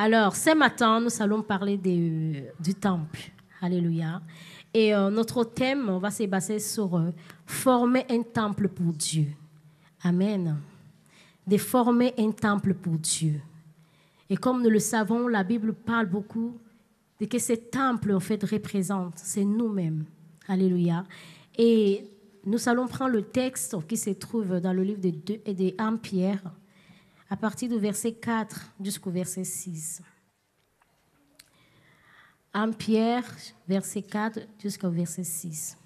Alors, ce matin, nous allons parler du temple. Alléluia. Et notre thème, on va se baser sur former un temple pour Dieu. Amen. De former un temple pour Dieu. Et comme nous le savons, la Bible parle beaucoup de que ce temple, en fait, représente, c'est nous-mêmes. Alléluia. Et nous allons prendre le texte qui se trouve dans le livre de 1 Pierre, à partir du verset 4 jusqu'au verset 6. 1 Pierre, verset 4 jusqu'au verset 6.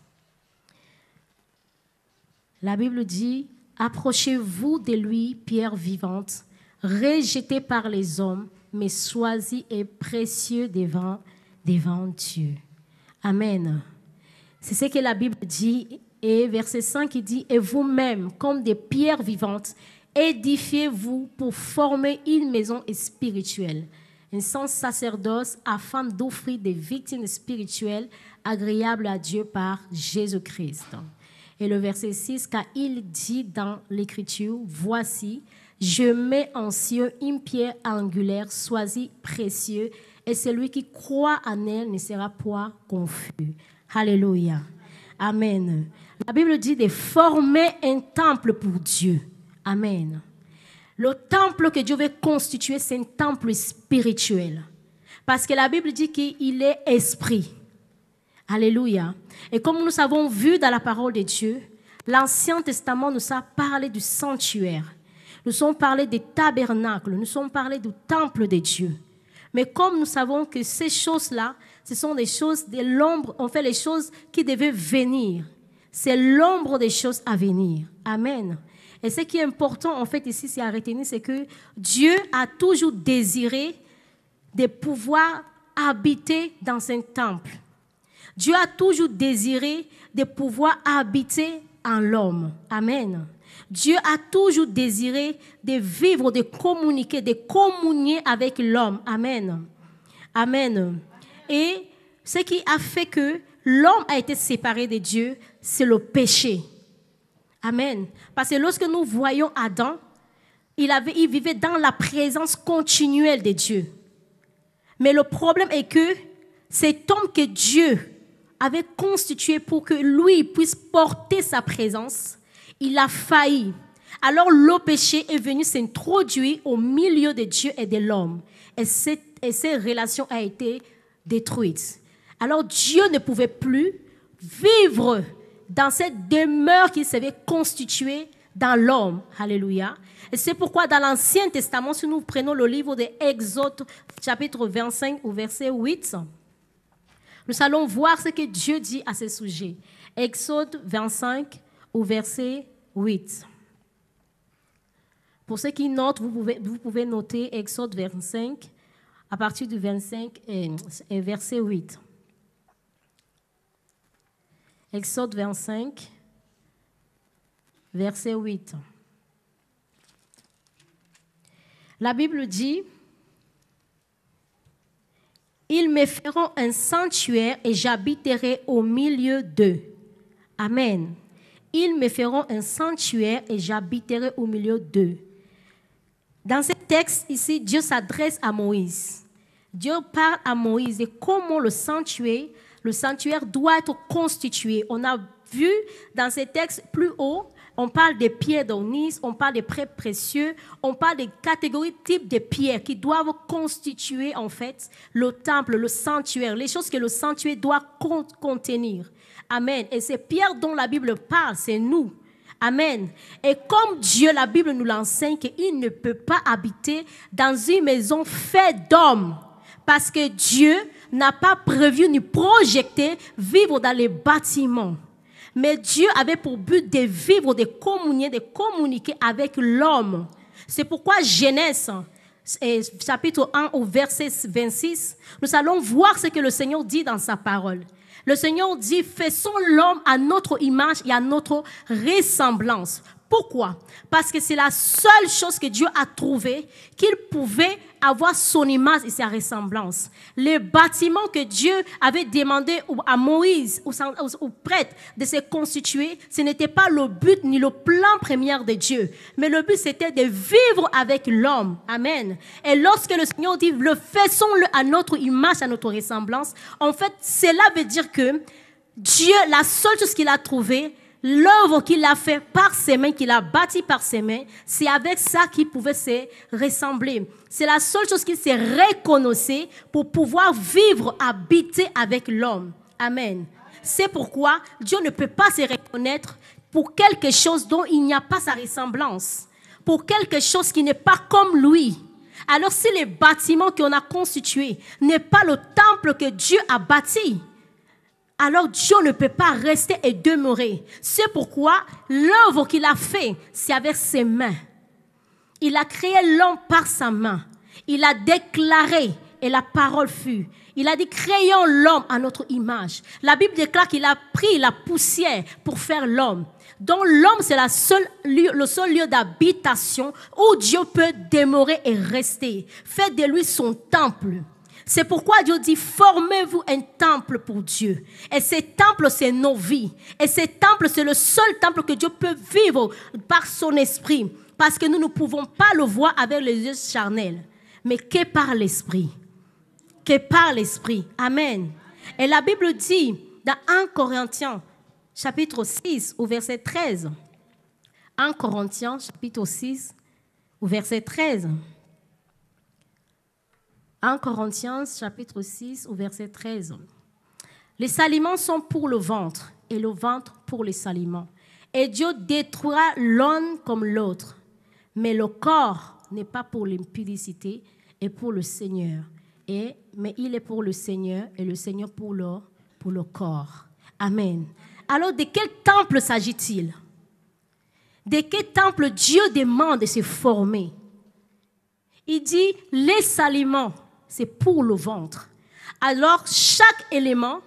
La Bible dit, « Approchez-vous de lui, pierre vivante, rejetée par les hommes, mais choisie et précieux devant Dieu. » Amen. C'est ce que la Bible dit. Et verset 5, il dit, « Et vous-même, comme des pierres vivantes, édifiez-vous pour former une maison spirituelle, un saint sacerdoce afin d'offrir des victimes spirituelles agréables à Dieu par Jésus-Christ. » Et le verset 6, car il dit dans l'Écriture, « Voici, je mets en Sion une pierre angulaire, choisie, précieuse, et celui qui croit en elle ne sera point confus. » Alléluia. Amen. La Bible dit de former un temple pour Dieu. Amen. Le temple que Dieu veut constituer, c'est un temple spirituel. Parce que la Bible dit qu'il est esprit. Alléluia. Et comme nous avons vu dans la parole de Dieu, l'Ancien Testament nous a parlé du sanctuaire. Nous avons parlé des tabernacles. Nous avons parlé du temple de Dieu. Mais comme nous savons que ces choses-là, ce sont des choses de l'ombre, on fait les choses qui devaient venir. C'est l'ombre des choses à venir. Amen. Et ce qui est important, en fait, ici, c'est à retenir, c'est que Dieu a toujours désiré de pouvoir habiter dans un temple. Dieu a toujours désiré de pouvoir habiter en l'homme. Amen. Dieu a toujours désiré de vivre, de communiquer, de communier avec l'homme. Amen. Amen. Et ce qui a fait que l'homme a été séparé de Dieu, c'est le péché. Amen. Parce que lorsque nous voyons Adam, il vivait dans la présence continuelle de Dieu. Mais le problème est que cet homme que Dieu avait constitué pour que lui puisse porter sa présence, il a failli. Alors le péché est venu s'introduire au milieu de Dieu et de l'homme. Et cette relation a été détruite. Alors Dieu ne pouvait plus vivre dans cette demeure qui s'avait constituée dans l'homme. Alléluia. Et c'est pourquoi dans l'Ancien Testament, si nous prenons le livre de Exode, chapitre 25 au verset 8, nous allons voir ce que Dieu dit à ce sujet. Exode 25 au verset 8. Pour ceux qui notent, vous pouvez noter Exode 25 à partir du 25 et verset 8. Exode 25, verset 8. La Bible dit, « Ils me feront un sanctuaire et j'habiterai au milieu d'eux. » Amen. « Ils me feront un sanctuaire et j'habiterai au milieu d'eux. » Dans ce texte ici, Dieu s'adresse à Moïse. Dieu parle à Moïse de comment le sanctuaire doit être constitué. On a vu dans ces textes plus haut, on parle des pierres d'onyx, on parle des prêts précieux, on parle des catégories types de pierres qui doivent constituer en fait le temple, le sanctuaire, les choses que le sanctuaire doit contenir. Amen. Et ces pierres dont la Bible parle, c'est nous. Amen. Et comme Dieu, la Bible nous l'enseigne qu'il ne peut pas habiter dans une maison faite d'hommes. Parce que Dieu n'a pas prévu ni projeté vivre dans les bâtiments. Mais Dieu avait pour but de vivre, de communiquer avec l'homme. C'est pourquoi Genèse, chapitre 1 au verset 26, nous allons voir ce que le Seigneur dit dans sa parole. Le Seigneur dit, faisons l'homme à notre image et à notre ressemblance, Pourquoi? Parce que c'est la seule chose que Dieu a trouvée, qu'il pouvait avoir son image et sa ressemblance. Les bâtiments que Dieu avait demandé à Moïse, aux prêtres, de se constituer, ce n'était pas le but ni le plan premier de Dieu. Mais le but, c'était de vivre avec l'homme. Amen. Et lorsque le Seigneur dit, faisons-le à notre image, à notre ressemblance, en fait, cela veut dire que Dieu, la seule chose qu'il a trouvée, l'œuvre qu'il a fait par ses mains, qu'il a bâti par ses mains, c'est avec ça qu'il pouvait se ressembler. C'est la seule chose qu'il s'est reconnaissé pour pouvoir vivre, habiter avec l'homme. Amen. C'est pourquoi Dieu ne peut pas se reconnaître pour quelque chose dont il n'y a pas sa ressemblance, pour quelque chose qui n'est pas comme lui. Alors si les bâtiments qu'on a constitués n'est pas le temple que Dieu a bâti, alors Dieu ne peut pas rester et demeurer. C'est pourquoi l'œuvre qu'il a fait, c'est avec ses mains. Il a créé l'homme par sa main. Il a déclaré et la parole fut. Il a dit, créons l'homme à notre image. La Bible déclare qu'il a pris la poussière pour faire l'homme. Donc l'homme, c'est le seul lieu d'habitation où Dieu peut demeurer et rester. Faites de lui son temple. C'est pourquoi Dieu dit, formez-vous un temple pour Dieu. Et ce temple, c'est nos vies. Et ce temple, c'est le seul temple que Dieu peut vivre par son esprit. Parce que nous ne pouvons pas le voir avec les yeux charnels. Mais que par l'esprit. Que par l'esprit. Amen. Et la Bible dit, dans 1 Corinthiens, chapitre 6, au verset 13. 1 Corinthiens, chapitre 6, au verset 13. 1 Corinthiens, chapitre 6, au verset 13. Les saliments sont pour le ventre, et le ventre pour les saliments. Et Dieu détruira l'un comme l'autre. Mais le corps n'est pas pour l'impudicité, et pour le Seigneur. Mais il est pour le Seigneur, et le Seigneur pour le corps. Amen. Alors, de quel temple s'agit-il? De quel temple Dieu demande de se former? Il dit, les saliments, c'est pour le ventre. Alors, chaque élément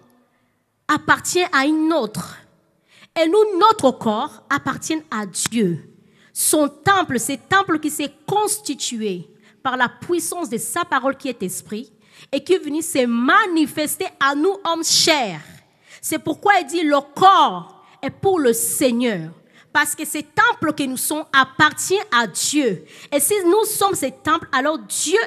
appartient à une autre. Et nous, notre corps appartient à Dieu. Son temple, c'est un temple qui s'est constitué par la puissance de sa parole qui est esprit et qui est venu se manifester à nous, hommes chers. C'est pourquoi il dit, le corps est pour le Seigneur. Parce que ce temple que nous sommes appartient à Dieu. Et si nous sommes ce temple, alors Dieu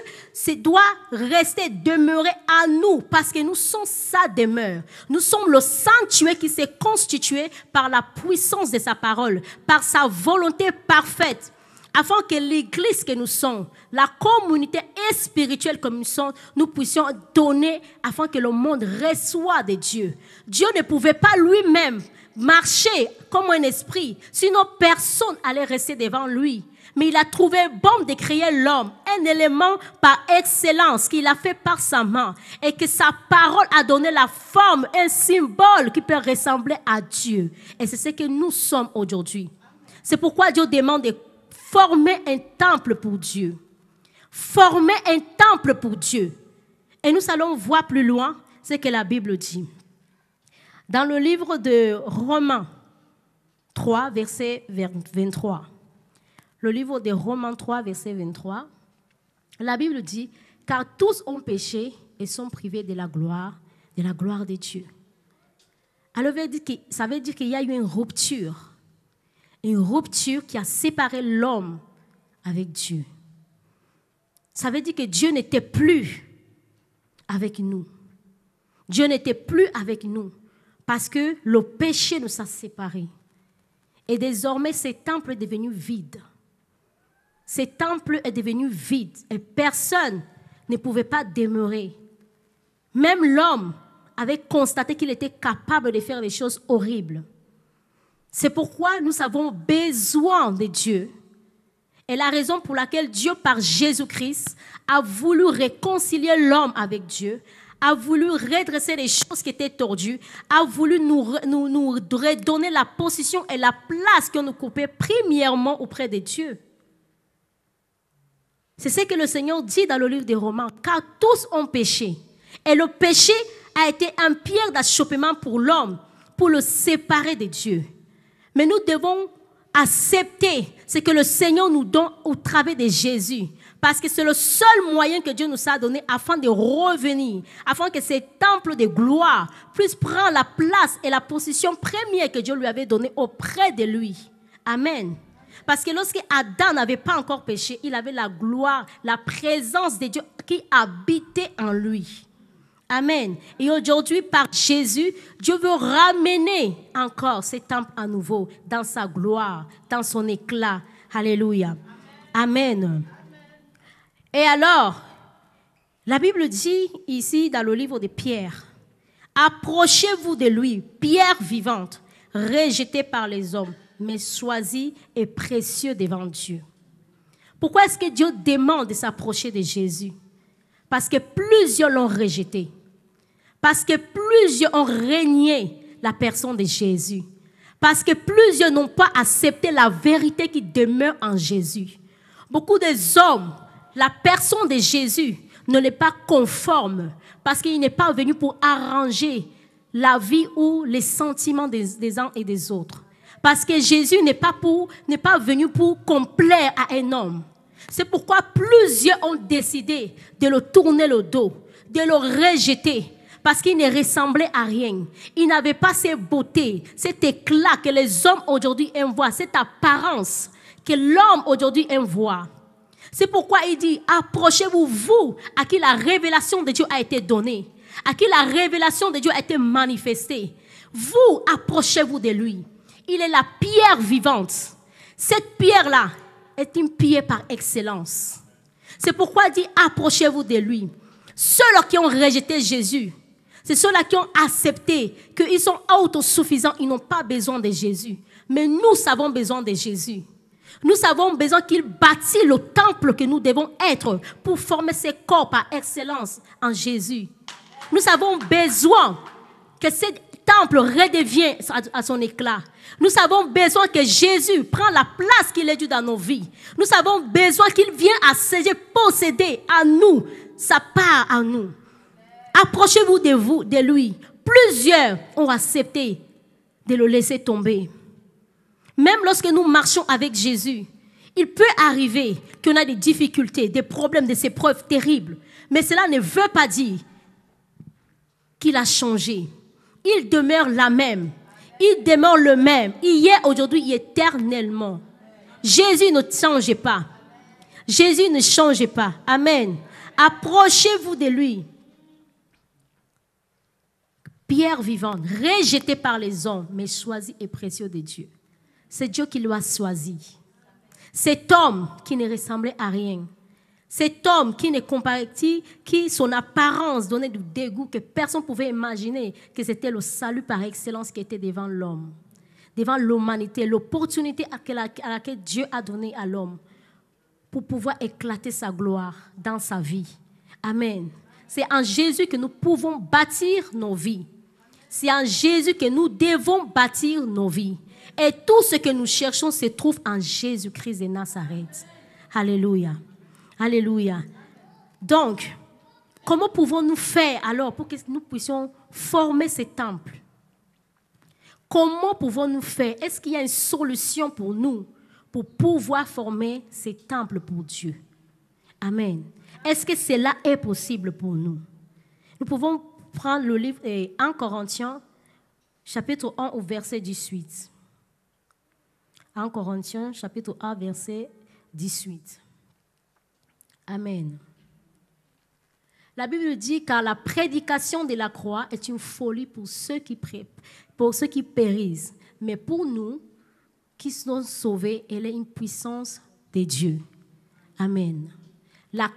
doit rester, demeurer à nous. Parce que nous sommes sa demeure. Nous sommes le sanctuaire qui s'est constitué par la puissance de sa parole. Par sa volonté parfaite. Afin que l'église que nous sommes, la communauté spirituelle que nous sommes, nous puissions donner afin que le monde reçoive de Dieu. Dieu ne pouvait pas lui-même marcher comme un esprit, sinon personne allait rester devant lui. Mais il a trouvé bon de créer l'homme, un élément par excellence qu'il a fait par sa main et que sa parole a donné la forme, un symbole qui peut ressembler à Dieu. Et c'est ce que nous sommes aujourd'hui. C'est pourquoi Dieu demande de former un temple pour Dieu. Former un temple pour Dieu. Et nous allons voir plus loin ce que la Bible dit. Dans le livre de Romains 3, verset 23. Le livre de Romains 3, verset 23. La Bible dit, car tous ont péché et sont privés de la gloire de Dieu. Alors ça veut dire qu'il y a eu une rupture qui a séparé l'homme avec Dieu. Ça veut dire que Dieu n'était plus avec nous. Dieu n'était plus avec nous parce que le péché nous a séparés. Et désormais, ce temple est devenu vide. Ce temple est devenu vide et personne ne pouvait pas demeurer. Même l'homme avait constaté qu'il était capable de faire des choses horribles. C'est pourquoi nous avons besoin de Dieu. Et la raison pour laquelle Dieu, par Jésus-Christ, a voulu réconcilier l'homme avec Dieu, a voulu redresser les choses qui étaient tordues, a voulu nous redonner la position et la place qu'on nous coupait premièrement auprès de Dieu. C'est ce que le Seigneur dit dans le livre des Romains, car tous ont péché. Et le péché a été un pierre d'achoppement pour l'homme, pour le séparer de Dieu. Mais nous devons accepter ce que le Seigneur nous donne au travers de Jésus. Parce que c'est le seul moyen que Dieu nous a donné afin de revenir, afin que ces temples de gloire puissent prendre la place et la position première que Dieu lui avait donnée auprès de lui. Amen. Parce que lorsque Adam n'avait pas encore péché, il avait la gloire, la présence de Dieu qui habitait en lui. Amen. Et aujourd'hui, par Jésus, Dieu veut ramener encore ces temples à nouveau dans sa gloire, dans son éclat. Alléluia. Amen. Et alors, la Bible dit ici dans le livre de Pierre, « Approchez-vous de lui, pierre vivante, rejetée par les hommes, mais choisie et précieux devant Dieu. » Pourquoi est-ce que Dieu demande de s'approcher de Jésus? Parce que plusieurs l'ont rejeté. Parce que plusieurs ont renié la personne de Jésus. Parce que plusieurs n'ont pas accepté la vérité qui demeure en Jésus. Beaucoup des hommes, la personne de Jésus ne l'est pas conforme parce qu'il n'est pas venu pour arranger la vie ou les sentiments des uns et des autres. Parce que Jésus n'est pas venu pour complaire à un homme. C'est pourquoi plusieurs ont décidé de le tourner le dos, de le rejeter. Parce qu'il ne ressemblait à rien. Il n'avait pas cette beauté, cet éclat que les hommes aujourd'hui aiment voir, cette apparence que l'homme aujourd'hui aime voir. C'est pourquoi il dit, approchez-vous, vous, à qui la révélation de Dieu a été donnée, à qui la révélation de Dieu a été manifestée. Vous, approchez-vous de lui. Il est la pierre vivante. Cette pierre-là est une pierre par excellence. C'est pourquoi il dit, approchez-vous de lui. Ceux-là qui ont rejeté Jésus, c'est ceux-là qui ont accepté qu'ils sont autosuffisants, ils n'ont pas besoin de Jésus. Mais nous avons besoin de Jésus. Nous avons besoin qu'il bâtisse le temple que nous devons être pour former ce corps par excellence en Jésus. Nous avons besoin que ce temple redevienne à son éclat. Nous avons besoin que Jésus prenne la place qu'il est dû dans nos vies. Nous avons besoin qu'il vienne à posséder à nous sa part à nous. Approchez-vous de lui. Plusieurs ont accepté de le laisser tomber. Même lorsque nous marchons avec Jésus, il peut arriver qu'on a des difficultés, des problèmes, des épreuves terribles. Mais cela ne veut pas dire qu'il a changé. Il demeure la même. Il demeure le même. Hier, aujourd'hui, éternellement. Jésus ne change pas. Jésus ne change pas. Amen. Approchez-vous de lui. Pierre vivante, rejetée par les hommes, mais choisie et précieux de Dieu. C'est Dieu qui l'a choisi. Cet homme qui ne ressemblait à rien. Cet homme qui ne comparait, qui son apparence donnait du dégoût que personne ne pouvait imaginer que c'était le salut par excellence qui était devant l'homme, devant l'humanité, l'opportunité à laquelle Dieu a donné à l'homme pour pouvoir éclater sa gloire dans sa vie. Amen. C'est en Jésus que nous pouvons bâtir nos vies. C'est en Jésus que nous devons bâtir nos vies. Et tout ce que nous cherchons se trouve en Jésus-Christ de Nazareth. Alléluia. Alléluia. Donc, comment pouvons-nous faire alors pour que nous puissions former ces temples? Comment pouvons-nous faire? Est-ce qu'il y a une solution pour nous pour pouvoir former ces temples pour Dieu? Amen. Est-ce que cela est possible pour nous? Nous pouvons prendre le livre 1 Corinthiens, chapitre 1 au verset 18. 1 Corinthiens, chapitre 1, verset 18. Amen. La Bible dit, car la prédication de la croix est une folie pour ceux qui périssent. Mais pour nous qui sont sauvés, elle est une puissance de Dieu. Amen.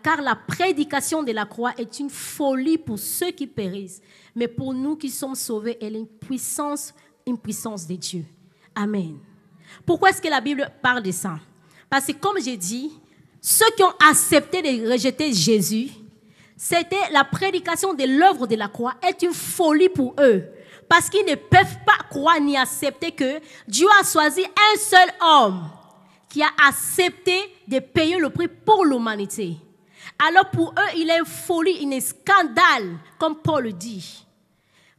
Car la prédication de la croix est une folie pour ceux qui périssent. Mais pour nous qui sommes sauvés, elle est une puissance de Dieu. Amen. Pourquoi est-ce que la Bible parle de ça? Parce que comme j'ai dit, ceux qui ont accepté de rejeter Jésus, c'était la prédication de l'œuvre de la croix est une folie pour eux. Parce qu'ils ne peuvent pas croire ni accepter que Dieu a choisi un seul homme qui a accepté de payer le prix pour l'humanité. Alors pour eux, il est une folie, un scandale, comme Paul le dit.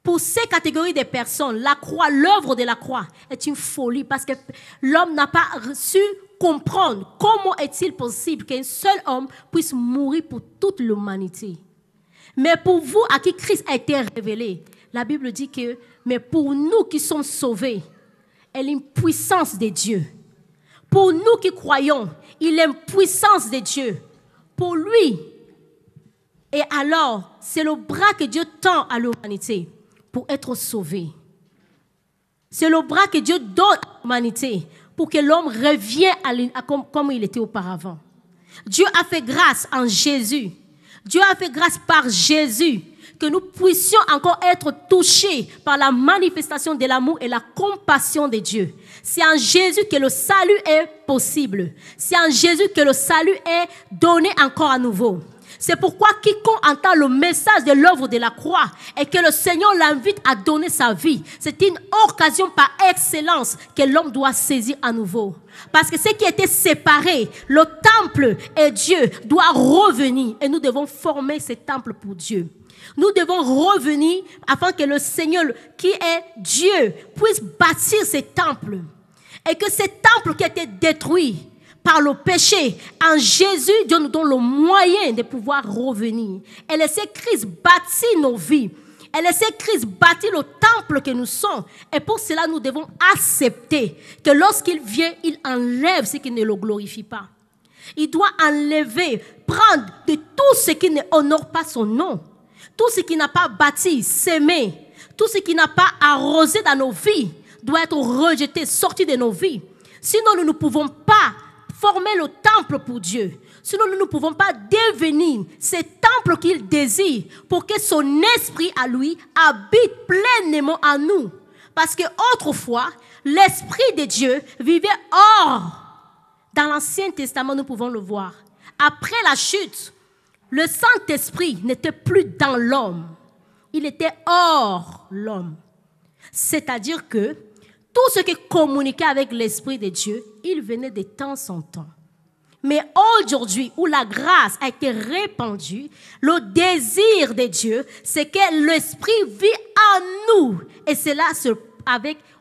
Pour ces catégories de personnes, la croix, l'œuvre de la croix est une folie parce que l'homme n'a pas su comprendre comment est-il possible qu'un seul homme puisse mourir pour toute l'humanité. Mais pour vous, à qui Christ a été révélé, la Bible dit que, mais pour nous qui sommes sauvés, elle est une puissance de Dieu. Pour nous qui croyons, il est une puissance de Dieu. Pour lui, et alors, c'est le bras que Dieu tend à l'humanité pour être sauvé. C'est le bras que Dieu donne à l'humanité pour que l'homme revienne comme il était auparavant. Dieu a fait grâce en Jésus. Dieu a fait grâce par Jésus que nous puissions encore être touchés par la manifestation de l'amour et la compassion de Dieu. C'est en Jésus que le salut est possible. C'est en Jésus que le salut est donné encore à nouveau. C'est pourquoi quiconque entend le message de l'œuvre de la croix et que le Seigneur l'invite à donner sa vie, c'est une occasion par excellence que l'homme doit saisir à nouveau. Parce que ce qui était séparé, le temple et Dieu, doit revenir et nous devons former ce temple pour Dieu. Nous devons revenir afin que le Seigneur, qui est Dieu, puisse bâtir ce temple. Et que ce temple qui a été détruit par le péché, en Jésus, Dieu nous donne le moyen de pouvoir revenir. Et laisser Christ bâtir nos vies. Et laisser Christ bâtir le temple que nous sommes. Et pour cela, nous devons accepter que lorsqu'il vient, il enlève ce qui ne le glorifie pas. Il doit enlever, prendre de tout ce qui ne honore pas son nom. Tout ce qui n'a pas bâti, sémé, tout ce qui n'a pas arrosé dans nos vies doit être rejeté, sorti de nos vies. Sinon, nous ne pouvons pas former le temple pour Dieu. Sinon, nous ne pouvons pas devenir ce temple qu'il désire pour que son esprit à lui habite pleinement en nous. Parce que autrefois, l'esprit de Dieu vivait hors. Dans l'Ancien Testament, nous pouvons le voir. Après la chute, le Saint-Esprit n'était plus dans l'homme. Il était hors l'homme. C'est-à-dire que tout ce qui communiquait avec l'Esprit de Dieu, il venait de temps en temps. Mais aujourd'hui, où la grâce a été répandue, le désir de Dieu, c'est que l'Esprit vit en nous. Et c'est là,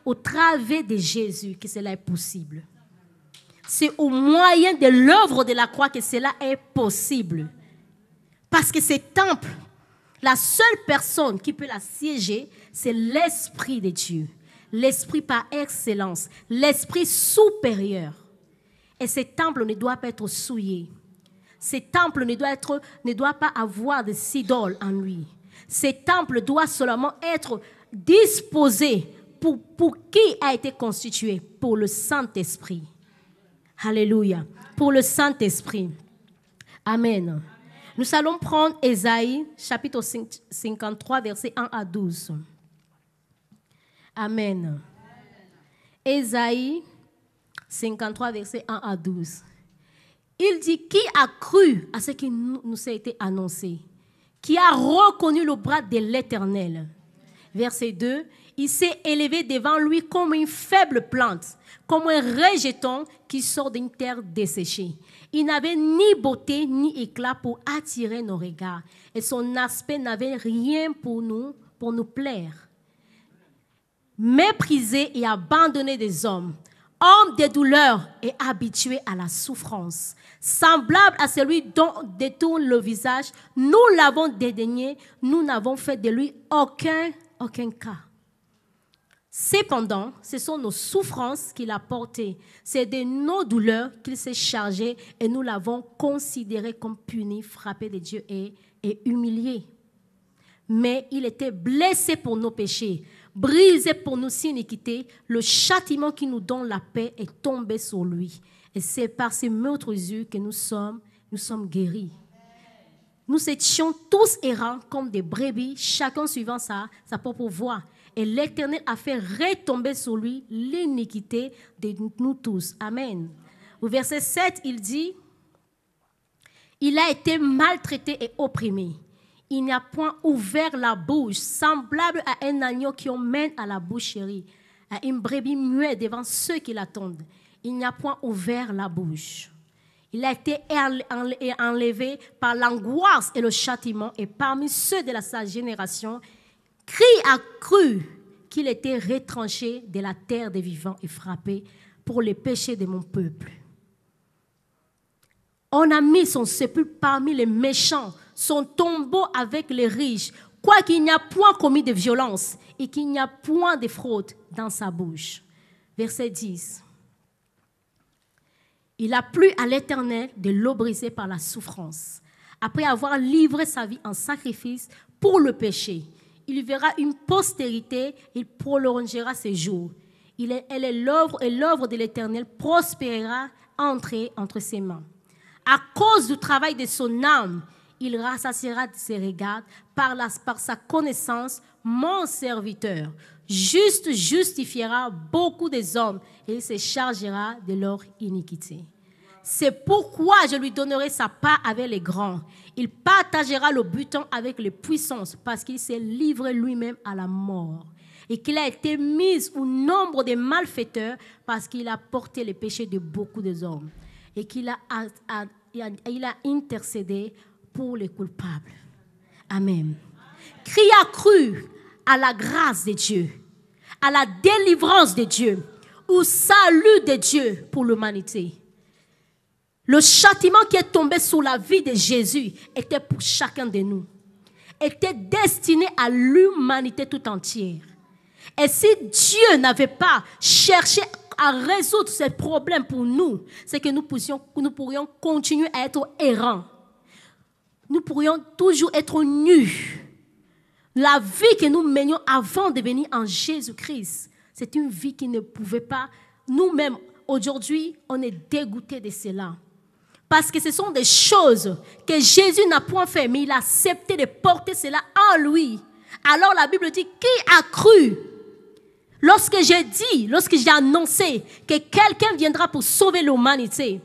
au travers de Jésus, que cela est possible. C'est au moyen de l'œuvre de la croix que cela est possible. Parce que ce temple, la seule personne qui peut l'assiéger, c'est l'Esprit de Dieu. L'Esprit par excellence, l'Esprit supérieur. Et ce temple ne doit pas être souillé. Ce temple ne doit pas avoir de idoles en lui. Ce temple doit seulement être disposé pour qui a été constitué? Pour le Saint-Esprit. Alléluia. Pour le Saint-Esprit. Amen. Nous allons prendre Ésaïe, chapitre 53, versets 1 à 12. Amen. Ésaïe 53, versets 1 à 12. Il dit, qui a cru à ce qui nous a été annoncé? Qui a reconnu le bras de l'Éternel? Verset 2. Il s'est élevé devant lui comme une faible plante, comme un rejeton qui sort d'une terre desséchée. Il n'avait ni beauté ni éclat pour attirer nos regards. Et son aspect n'avait rien pour nous plaire. Méprisé et abandonné des hommes, homme de douleur et habitué à la souffrance, semblable à celui dont détourne le visage, nous l'avons dédaigné, nous n'avons fait de lui aucun cas. Cependant, ce sont nos souffrances qu'il a portées, c'est de nos douleurs qu'il s'est chargé et nous l'avons considéré comme puni, frappé de Dieu et humilié. Mais il était blessé pour nos péchés, brisé pour nos iniquités, le châtiment qui nous donne la paix est tombé sur lui. Et c'est par ces meurtres que nous sommes guéris. Nous étions tous errants comme des brebis, chacun suivant sa propre voie. Et l'Éternel a fait retomber sur lui l'iniquité de nous tous. Amen. Au verset 7, il dit, il a été maltraité et opprimé. Il n'a point ouvert la bouche, semblable à un agneau qui emmène à la boucherie, à une brebis muette devant ceux qui l'attendent. Il n'a point ouvert la bouche. Il a été enlevé par l'angoisse et le châtiment, et parmi ceux de sa génération, Qui a cru qu'il était retranché de la terre des vivants et frappé pour les péchés de mon peuple? On a mis son sépulcre parmi les méchants, son tombeau avec les riches, quoiqu'il n'y a point commis de violence et qu'il n'y a point de fraude dans sa bouche. Verset 10. Il a plu à l'Éternel de l'eau brisée par la souffrance. Après avoir livré sa vie en sacrifice pour le péché, il verra une postérité, il prolongera ses jours. Elle est l'œuvre et l'œuvre de l'Éternel prospérera entre ses mains. À cause du travail de son âme, il rassasiera de ses regards par sa connaissance mon serviteur. Juste justifiera beaucoup des hommes et il se chargera de leur iniquité. C'est pourquoi je lui donnerai sa part avec les grands. Il partagera le butin avec les puissances parce qu'il s'est livré lui-même à la mort et qu'il a été mis au nombre des malfaiteurs parce qu'il a porté les péchés de beaucoup des hommes et qu'il a intercédé pour les coupables. Amen. Qui a cru à la grâce de Dieu, à la délivrance de Dieu, au salut de Dieu pour l'humanité? Le châtiment qui est tombé sur la vie de Jésus était pour chacun de nous, était destiné à l'humanité tout entière. Et si Dieu n'avait pas cherché à résoudre ces problèmes pour nous, c'est que nous pourrions continuer à être errants. Nous pourrions toujours être nus. La vie que nous menions avant de venir en Jésus-Christ, c'est une vie qui ne pouvait pas. Nous-mêmes, aujourd'hui, on est dégoûtés de cela. Parce que ce sont des choses que Jésus n'a point fait, mais il a accepté de porter cela en lui. Alors la Bible dit, qui a cru? Lorsque j'ai annoncé que quelqu'un viendra pour sauver l'humanité,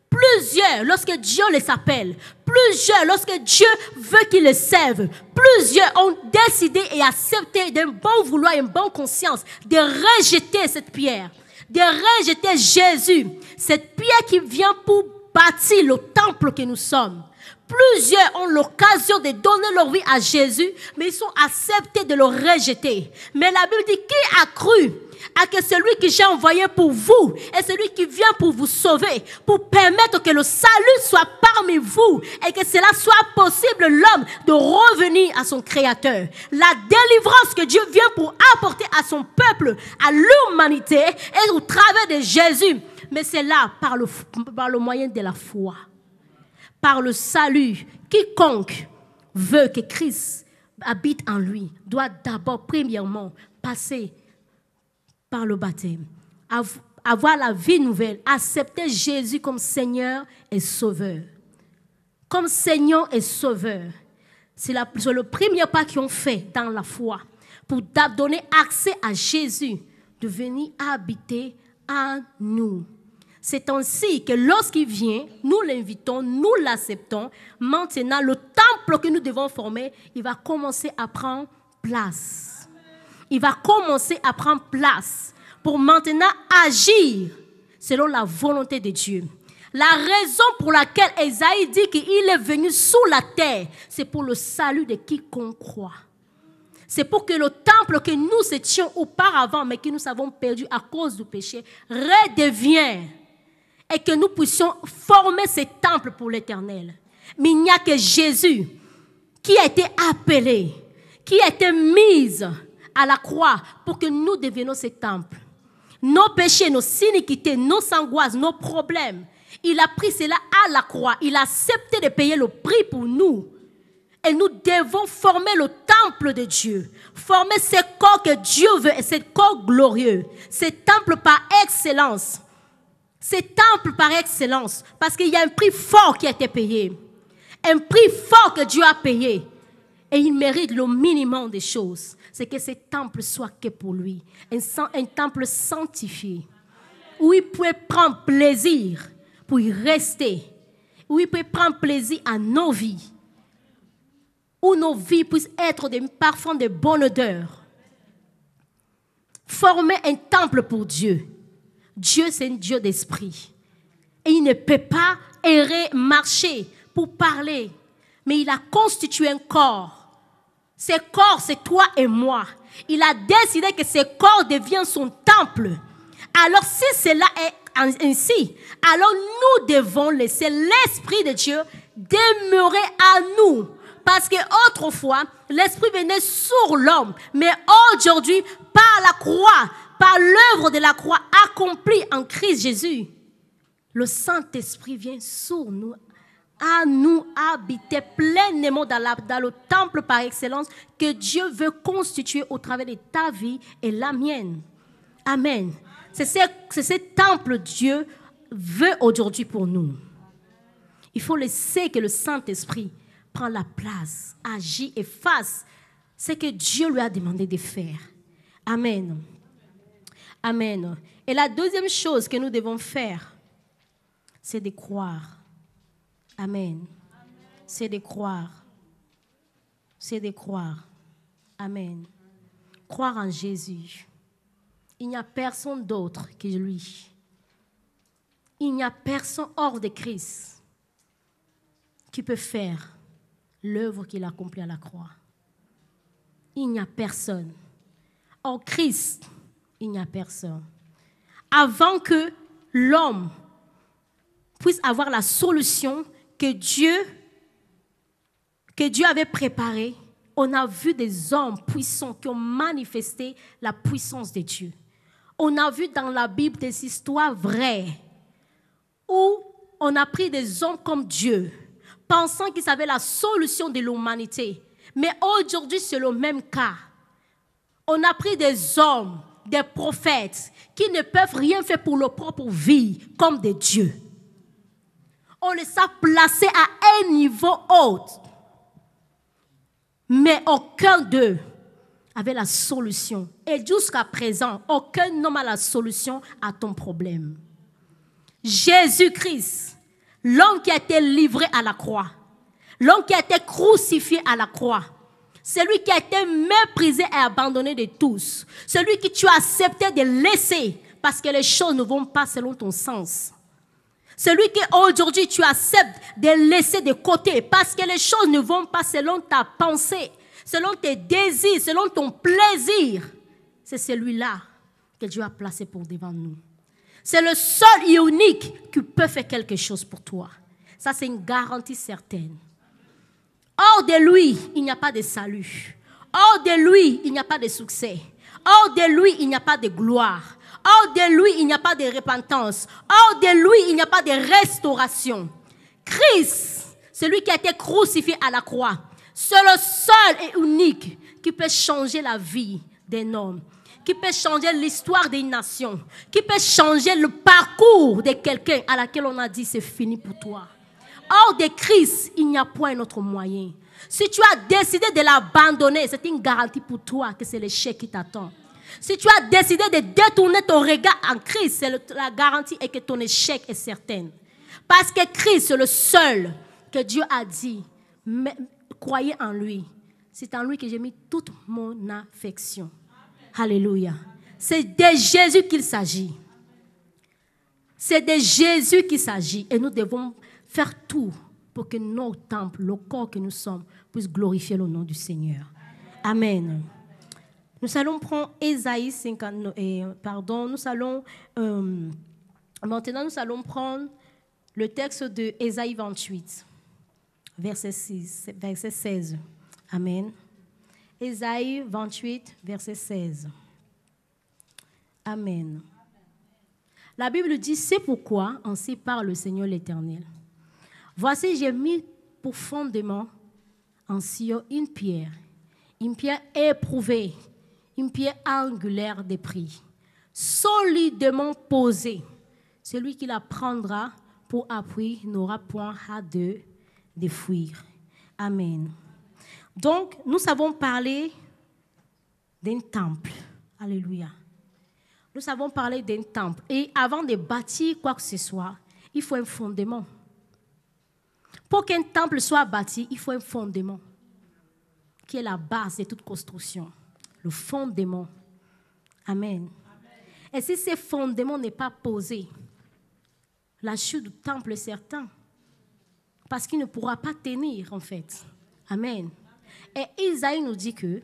plusieurs, lorsque Dieu les appelle, plusieurs, lorsque Dieu veut qu'ils les servent, plusieurs ont décidé et accepté d'un bon vouloir et une bonne conscience de rejeter cette pierre, de rejeter Jésus, cette pierre qui vient pour bâtir le temple que nous sommes. Plusieurs ont l'occasion de donner leur vie à Jésus, mais ils sont acceptés de le rejeter. Mais la Bible dit, qui a cru à que celui que j'ai envoyé pour vous est celui qui vient pour vous sauver, pour permettre que le salut soit parmi vous et que cela soit possible, l'homme, de revenir à son Créateur. La délivrance que Dieu vient pour apporter à son peuple, à l'humanité, est au travers de Jésus. Mais c'est là, par le moyen de la foi, par le salut. Quiconque veut que Christ habite en lui doit d'abord, premièrement, passer par le baptême, avoir la vie nouvelle, accepter Jésus comme Seigneur et Sauveur. Comme Seigneur et Sauveur. C'est le premier pas qu'ils ont fait dans la foi pour donner accès à Jésus de venir habiter en nous. C'est ainsi que lorsqu'il vient, nous l'invitons, nous l'acceptons. Maintenant, le temple que nous devons former, il va commencer à prendre place. Il va commencer à prendre place pour maintenant agir selon la volonté de Dieu. La raison pour laquelle Ésaïe dit qu'il est venu sous la terre, c'est pour le salut de quiconque croit. C'est pour que le temple que nous étions auparavant, mais que nous avons perdu à cause du péché, redevienne. Et que nous puissions former ce temple pour l'Éternel. Mais il n'y a que Jésus qui a été appelé, qui a été mis à la croix pour que nous devenions ce temple. Nos péchés, nos iniquités, nos angoisses, nos problèmes, il a pris cela à la croix. Il a accepté de payer le prix pour nous. Et nous devons former le temple de Dieu. Former ce corps que Dieu veut et ce corps glorieux. Ce temple par excellence. Ce temple par excellence. Parce qu'il y a un prix fort qui a été payé. Un prix fort que Dieu a payé. Et il mérite le minimum des choses. C'est que ce temple soit que pour lui. Un temple sanctifié. Où il peut prendre plaisir pour y rester. Où il peut prendre plaisir à nos vies. Où nos vies puissent être des parfums de bonne odeur. Former un temple pour Dieu. Dieu, c'est un Dieu d'esprit. Et il ne peut pas errer, marcher pour parler. Mais il a constitué un corps Ces corps, c'est toi et moi. Il a décidé que ces corps deviennent son temple. Alors si cela est ainsi, alors nous devons laisser l'Esprit de Dieu demeurer à nous. Parce qu'autrefois, l'Esprit venait sur l'homme. Mais aujourd'hui, par la croix, par l'œuvre de la croix accomplie en Christ Jésus, le Saint-Esprit vient sur nous, à nous habiter pleinement dans le temple par excellence que Dieu veut constituer au travers de ta vie et la mienne. Amen. C'est ce temple Dieu veut aujourd'hui pour nous. Il faut laisser que le Saint-Esprit prenne la place, agit et fasse ce que Dieu lui a demandé de faire. Amen. Amen. Et la deuxième chose que nous devons faire, c'est de croire. Amen. C'est de croire. C'est de croire. Amen. Croire en Jésus. Il n'y a personne d'autre que lui. Il n'y a personne hors de Christ qui peut faire l'œuvre qu'il a accomplie à la croix. Il n'y a personne. En Christ, il n'y a personne. Avant que l'homme puisse avoir la solution que Dieu avait préparée, on a vu des hommes puissants qui ont manifesté la puissance de Dieu. On a vu dans la Bible des histoires vraies où on a pris des hommes comme Dieu, pensant qu'ils avaient la solution de l'humanité. Mais aujourd'hui, c'est le même cas. On a pris des hommes, des prophètes, qui ne peuvent rien faire pour leur propre vie, comme des dieux. On les a placés à un niveau haut. Mais aucun d'eux avait la solution. Et jusqu'à présent, aucun homme a la solution à ton problème. Jésus-Christ, l'homme qui a été livré à la croix, l'homme qui a été crucifié à la croix, celui qui a été méprisé et abandonné de tous, celui que tu as accepté de laisser parce que les choses ne vont pas selon ton sens. Celui qu'aujourd'hui tu acceptes de laisser de côté parce que les choses ne vont pas selon ta pensée, selon tes désirs, selon ton plaisir. C'est celui-là que Dieu a placé pour devant nous. C'est le seul et unique qui peut faire quelque chose pour toi. Ça, c'est une garantie certaine. Hors de lui, il n'y a pas de salut. Hors de lui, il n'y a pas de succès. Hors de lui, il n'y a pas de gloire. Hors de lui, il n'y a pas de repentance. Hors de lui, il n'y a pas de restauration. Christ, celui qui a été crucifié à la croix, c'est le seul et unique qui peut changer la vie d'un homme, qui peut changer l'histoire d'une nation, qui peut changer le parcours de quelqu'un à laquelle on a dit c'est fini pour toi. Hors de Christ, il n'y a point un autre moyen. Si tu as décidé de l'abandonner, c'est une garantie pour toi que c'est l'échec qui t'attend. Si tu as décidé de détourner ton regard en Christ, la garantie est que ton échec est certain. Parce que Christ, c'est le seul que Dieu a dit, mais, croyez en lui. C'est en lui que j'ai mis toute mon affection. Alléluia. C'est de Jésus qu'il s'agit. C'est de Jésus qu'il s'agit. Et nous devons faire tout pour que nos temples, le corps que nous sommes, puissent glorifier le nom du Seigneur. Amen. Nous allons prendre Ésaïe 50, maintenant nous allons prendre le texte de Ésaïe 28, verset 16. Amen. Ésaïe 28, verset 16. Amen. La Bible dit, c'est pourquoi ainsi parle le Seigneur l'Éternel. Voici, j'ai mis pour fondement en Sion une pierre éprouvée, une pierre angulaire de prix, solidement posée. Celui qui la prendra pour appui n'aura point à de fuir. Amen. Donc, nous avons parlé d'un temple. Alléluia. Nous avons parlé d'un temple. Et avant de bâtir quoi que ce soit, il faut un fondement. Pour qu'un temple soit bâti, il faut un fondement, qui est la base de toute construction. Le fondement. Amen. Et si ce fondement n'est pas posé, la chute du temple est certaine. Parce qu'il ne pourra pas tenir, en fait. Amen. Et Isaïe nous dit que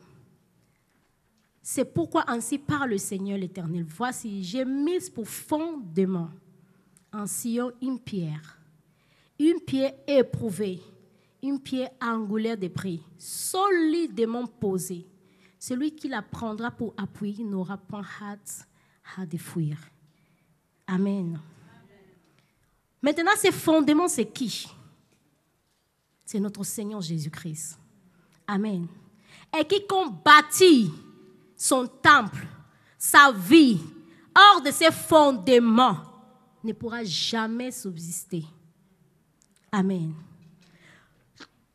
c'est pourquoi ainsi parle le Seigneur l'Éternel. Voici, j'ai mis pour fondement en Sion une pierre éprouvée, une pierre angulaire de prix, solidement posée. Celui qui la prendra pour appui n'aura point hâte de fuir. Amen. Maintenant, ces fondements, c'est qui? C'est notre Seigneur Jésus-Christ. Amen. Et quiconque bâtit son temple, sa vie, hors de ses fondements, ne pourra jamais subsister. Amen.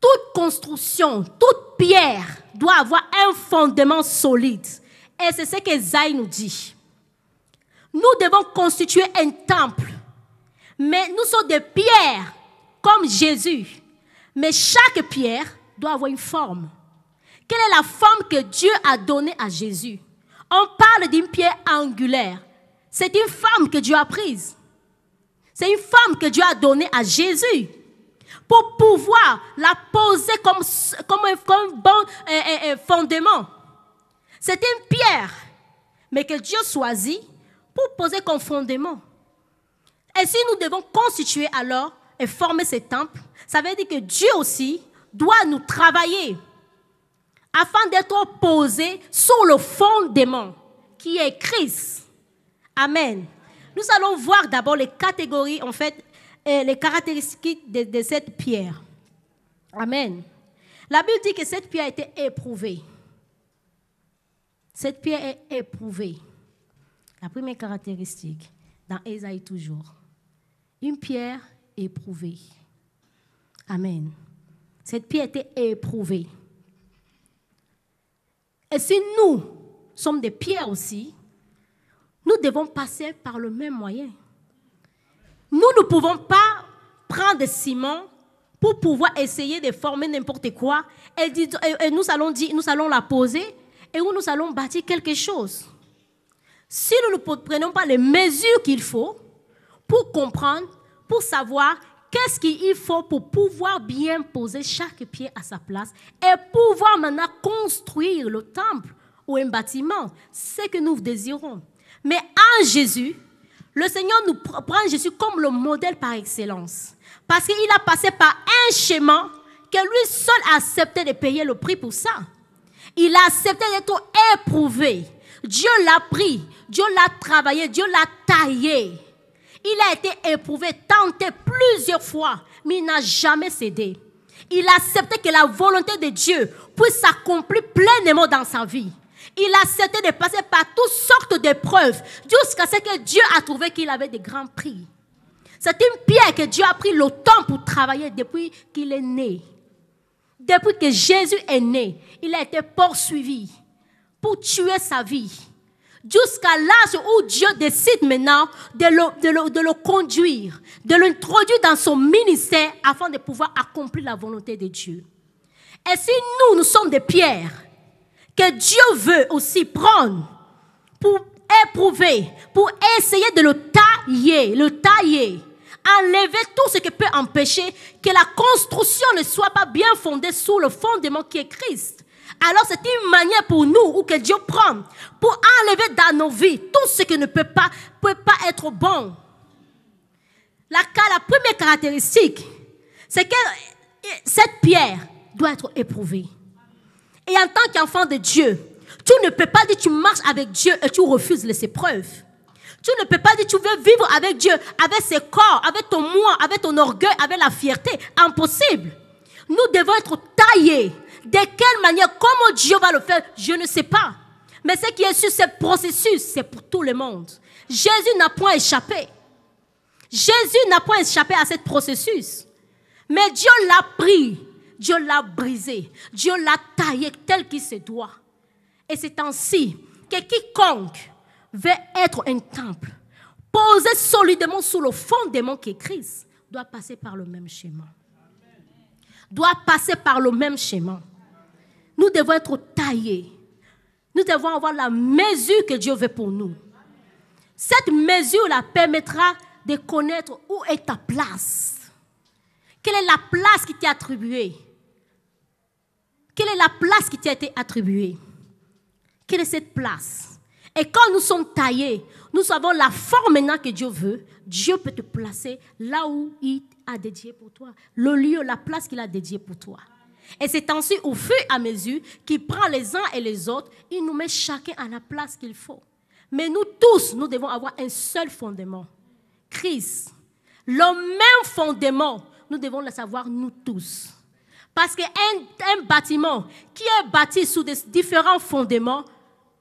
Toute construction, toute pierre doit avoir un fondement solide. Et c'est ce qu'Ésaïe nous dit. Nous devons constituer un temple. Mais nous sommes des pierres comme Jésus. Mais chaque pierre doit avoir une forme. Quelle est la forme que Dieu a donnée à Jésus? On parle d'une pierre angulaire. C'est une forme que Dieu a prise. C'est une forme que Dieu a donnée à Jésus pour pouvoir la poser comme un bon fondement. C'est une pierre, mais que Dieu choisit pour poser comme fondement. Et si nous devons constituer alors et former ces temples, ça veut dire que Dieu aussi doit nous travailler afin d'être posé sur le fondement qui est Christ. Amen. Nous allons voir d'abord les catégories, en fait, les caractéristiques de cette pierre. Amen. La Bible dit que cette pierre a été éprouvée. Cette pierre est éprouvée. La première caractéristique, dans Ésaïe toujours. Une pierre éprouvée. Amen. Cette pierre était éprouvée. Et si nous sommes des pierres aussi, nous devons passer par le même moyen. Nous ne pouvons pas prendre des ciments pour pouvoir essayer de former n'importe quoi et nous allons la poser et où nous allons bâtir quelque chose. Si nous ne prenons pas les mesures qu'il faut pour comprendre, pour savoir qu'est-ce qu'il faut pour pouvoir bien poser chaque pierre à sa place et pouvoir maintenant construire le temple ou un bâtiment, c'est ce que nous désirons. Mais en Jésus, le Seigneur nous prend Jésus comme le modèle par excellence. Parce qu'il a passé par un schéma que lui seul a accepté de payer le prix pour ça. Il a accepté d'être éprouvé. Dieu l'a pris, Dieu l'a travaillé, Dieu l'a taillé. Il a été éprouvé, tenté plusieurs fois, mais il n'a jamais cédé. Il a accepté que la volonté de Dieu puisse s'accomplir pleinement dans sa vie. Il a accepté de passer par toutes sortes d'épreuves jusqu'à ce que Dieu a trouvé qu'il avait de grands prix. C'est une pierre que Dieu a pris le temps pour travailler depuis qu'il est né. Depuis que Jésus est né, il a été poursuivi pour tuer sa vie. Jusqu'à l'âge où Dieu décide maintenant de le conduire, de l'introduire dans son ministère afin de pouvoir accomplir la volonté de Dieu. Et si nous sommes des pierres que Dieu veut aussi prendre pour éprouver, pour essayer de le tailler, enlever tout ce qui peut empêcher que la construction ne soit pas bien fondée sur le fondement qui est Christ. Alors c'est une manière pour nous, ou que Dieu prend, pour enlever dans nos vies tout ce qui ne peut pas être bon. La première caractéristique, c'est que cette pierre doit être éprouvée. Et en tant qu'enfant de Dieu, tu ne peux pas dire que tu marches avec Dieu et tu refuses les épreuves. Tu ne peux pas dire que tu veux vivre avec Dieu, avec ses corps, avec ton moi, avec ton orgueil, avec la fierté. Impossible. Nous devons être taillés. De quelle manière, comment Dieu va le faire, je ne sais pas. Mais ce qui est sur ce processus, c'est pour tout le monde. Jésus n'a point échappé. Jésus n'a point échappé à ce processus. Mais Dieu l'a pris, Dieu l'a brisé, Dieu l'a taillé tel qu'il se doit. Et c'est ainsi que quiconque veut être un temple, posé solidement sur le fondement qui est Christ, doit passer par le même schéma. Doit passer par le même schéma. Nous devons être taillés. Nous devons avoir la mesure que Dieu veut pour nous. Cette mesure-là permettra de connaître où est ta place. Quelle est la place qui t'est attribuée? Quelle est la place qui t'a été attribuée? Quelle est cette place? Et quand nous sommes taillés, nous savons la forme maintenant que Dieu veut. Dieu peut te placer là où il a dédié pour toi. Le lieu, la place qu'il a dédiée pour toi. Et c'est ainsi, au fur et à mesure qu'il prend les uns et les autres, il nous met chacun à la place qu'il faut. Mais nous tous, nous devons avoir un seul fondement. Christ. Le même fondement, nous devons le savoir nous tous. Parce qu'un bâtiment qui est bâti sous des différents fondements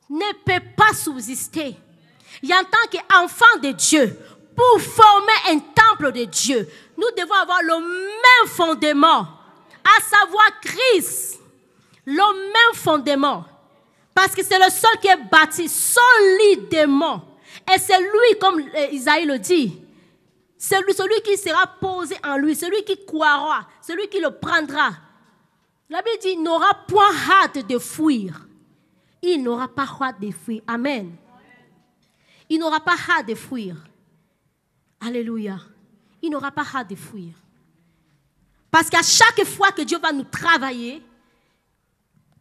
ne peut pas subsister. Et en tant qu'enfant de Dieu, pour former un temple de Dieu, nous devons avoir le même fondement, à savoir Christ. Le même fondement. Parce que c'est le seul qui est bâti solidement. Et c'est lui, comme Isaïe le dit, c'est celui qui sera posé en lui, celui qui croira, celui qui le prendra. La Bible dit, il n'aura point hâte de fuir. Il n'aura pas hâte de fuir. Amen. Il n'aura pas hâte de fuir. Alléluia. Il n'aura pas hâte de fuir. Parce qu'à chaque fois que Dieu va nous travailler,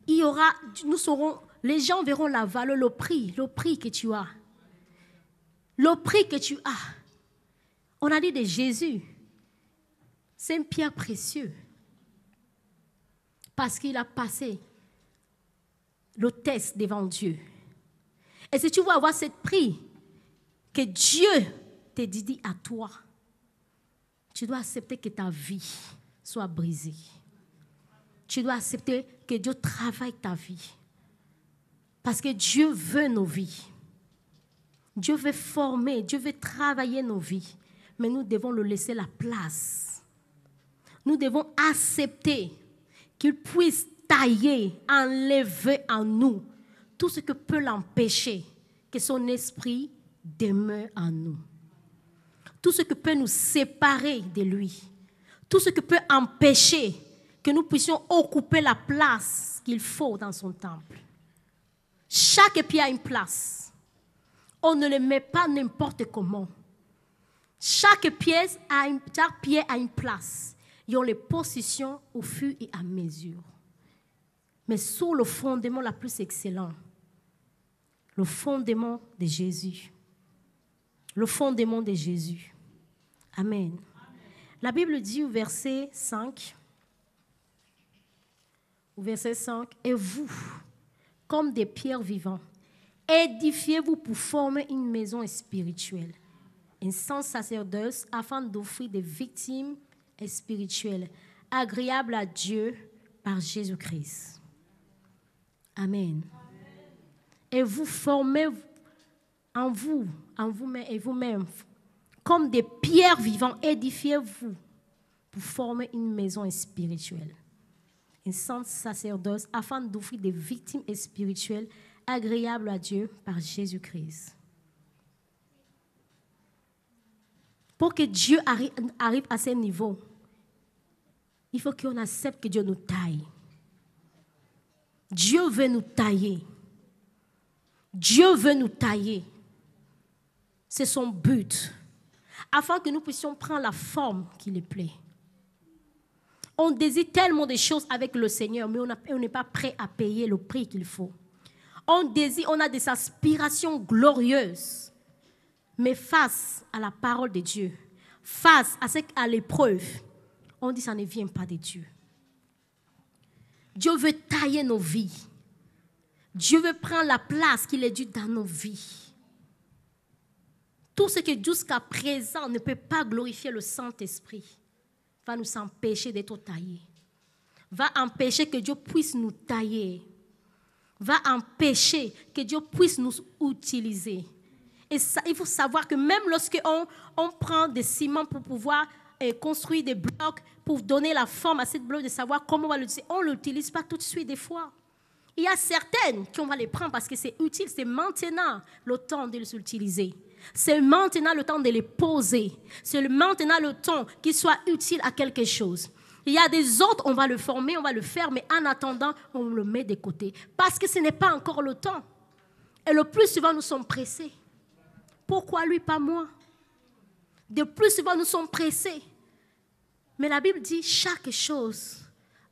les gens verront la valeur, le prix que tu as. Le prix que tu as. On a dit de Jésus, c'est une pierre précieuse. Parce qu'il a passé le test devant Dieu. Et si tu veux avoir ce prix que Dieu te dit à toi, tu dois accepter que ta vie soit brisée. Tu dois accepter que Dieu travaille ta vie. Parce que Dieu veut nos vies. Dieu veut former, Dieu veut travailler nos vies. Mais nous devons le laisser la place. Nous devons accepter qu'il puisse tailler, enlever en nous tout ce que peut l'empêcher que son esprit demeure en nous. Tout ce qui peut nous séparer de lui. Tout ce qui peut empêcher que nous puissions occuper la place qu'il faut dans son temple. Chaque pied a une place. On ne le met pas n'importe comment. Chaque pied a une place. Ils ont les positions au fur et à mesure. Mais sur le fondement le plus excellent, le fondement de Jésus. Le fondement de Jésus. Amen. Amen. La Bible dit au verset 5, et vous, comme des pierres vivantes, édifiez-vous pour former une maison spirituelle, un saint sacerdoce, afin d'offrir des victimes spirituelles, agréables à Dieu par Jésus-Christ. Amen. Et vous formez en vous-même et vous-même, comme des pierres vivantes, édifiez-vous pour former une maison spirituelle, un saint sacerdoce, afin d'offrir des victimes spirituelles agréables à Dieu par Jésus-Christ. Pour que Dieu arrive à ce niveau, il faut qu'on accepte que Dieu nous taille. Dieu veut nous tailler. Dieu veut nous tailler. C'est son but. Afin que nous puissions prendre la forme qui lui plaît. On désire tellement de choses avec le Seigneur, mais on n'est pas prêt à payer le prix qu'il faut. On a des aspirations glorieuses. Mais face à la parole de Dieu, face à l'épreuve, on dit que ça ne vient pas de Dieu. Dieu veut tailler nos vies. Dieu veut prendre la place qu'il est due dans nos vies. Tout ce qui jusqu'à présent ne peut pas glorifier le Saint-Esprit va nous empêcher d'être taillés. Va empêcher que Dieu puisse nous tailler. Va empêcher que Dieu puisse nous utiliser. Et ça, il faut savoir que même lorsqu'on prend des ciments pour pouvoir construire des blocs, pour donner la forme à ces blocs, de savoir comment on va l'utiliser, on ne l'utilise pas tout de suite des fois. Il y a certaines qu'on va les prendre parce que c'est utile, c'est maintenant le temps de les utiliser. C'est maintenant le temps de les poser. C'est maintenant le temps qu'ils soient utiles à quelque chose. Il y a des autres, on va le former, on va le faire, mais en attendant, on le met de côté. Parce que ce n'est pas encore le temps. Et le plus souvent, nous sommes pressés. Pourquoi lui, pas moi? De plus souvent, nous sommes pressés. Mais la Bible dit chaque chose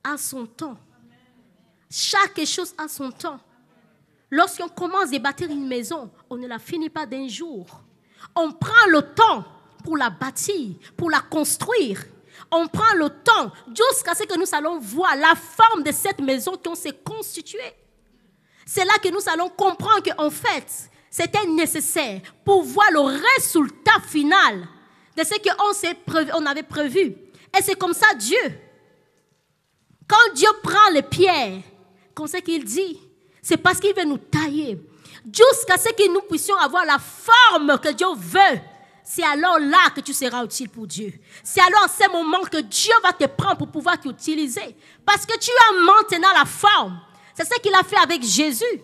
a son temps. Chaque chose a son temps. Lorsqu'on commence à bâtir une maison, on ne la finit pas d'un jour. On prend le temps pour la bâtir, pour la construire. On prend le temps jusqu'à ce que nous allons voir la forme de cette maison qu'on s'est constituée. C'est là que nous allons comprendre qu'en fait, c'était nécessaire pour voir le résultat final de ce qu'on avait prévu. Et c'est comme ça Dieu. Quand Dieu prend les pierres, comme ce qu'il dit, c'est parce qu'il veut nous tailler. Jusqu'à ce que nous puissions avoir la forme que Dieu veut. C'est alors là que tu seras utile pour Dieu. C'est alors à ce moment que Dieu va te prendre pour pouvoir t'utiliser. Parce que tu as maintenant la forme. C'est ce qu'il a fait avec Jésus.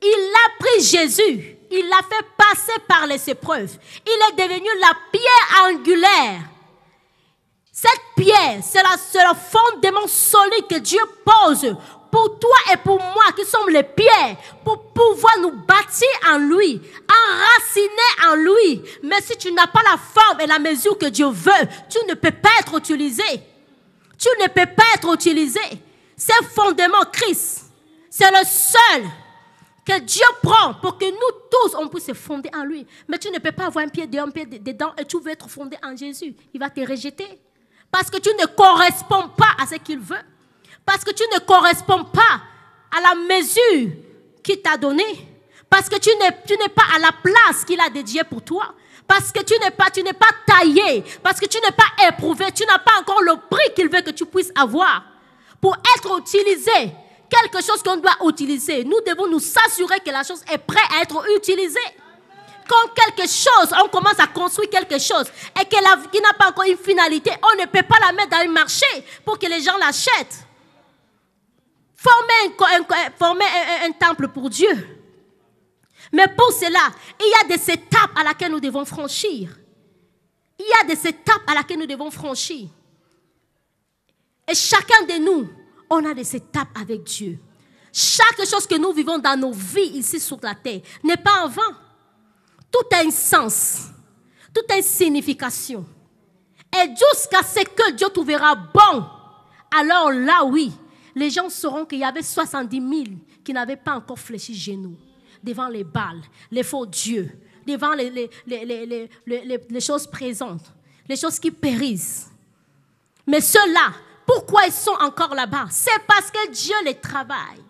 Il a pris Jésus. Il l'a fait passer par les épreuves. Il est devenu la pierre angulaire. Cette pierre, c'est le fondement solide que Dieu pose pour toi et pour moi qui sommes les pierres, pour pouvoir nous bâtir en lui, enraciner en lui. Mais si tu n'as pas la forme et la mesure que Dieu veut, tu ne peux pas être utilisé. Tu ne peux pas être utilisé. C'est fondement Christ. C'est le seul que Dieu prend pour que nous tous, on puisse se fonder en lui. Mais tu ne peux pas avoir un pied dedans et tu veux être fondé en Jésus. Il va te rejeter. Parce que tu ne corresponds pas à ce qu'il veut. Parce que tu ne corresponds pas à la mesure qu'il t'a donnée. Parce que tu n'es pas à la place qu'il a dédiée pour toi. Parce que tu n'es pas taillé. Parce que tu n'es pas éprouvé. Tu n'as pas encore le prix qu'il veut que tu puisses avoir. Pour être utilisé, quelque chose qu'on doit utiliser, nous devons nous assurer que la chose est prête à être utilisée. Quand quelque chose, on commence à construire quelque chose et qui n'a pas encore une finalité, on ne peut pas la mettre dans un marché pour que les gens l'achètent. Former un temple pour Dieu. Mais pour cela, il y a des étapes à laquelle nous devons franchir. Il y a des étapes à laquelle nous devons franchir. Et chacun de nous, on a des étapes avec Dieu. Chaque chose que nous vivons dans nos vies ici sur la terre n'est pas en vain. Tout a un sens. Tout a une signification. Et jusqu'à ce que Dieu trouvera bon, alors là, oui, les gens sauront qu'il y avait 70 000 qui n'avaient pas encore fléchi genoux devant les Baals, les faux dieux, devant les choses présentes, les choses qui périssent. Mais ceux-là, pourquoi ils sont encore là-bas? C'est parce que Dieu les travaille.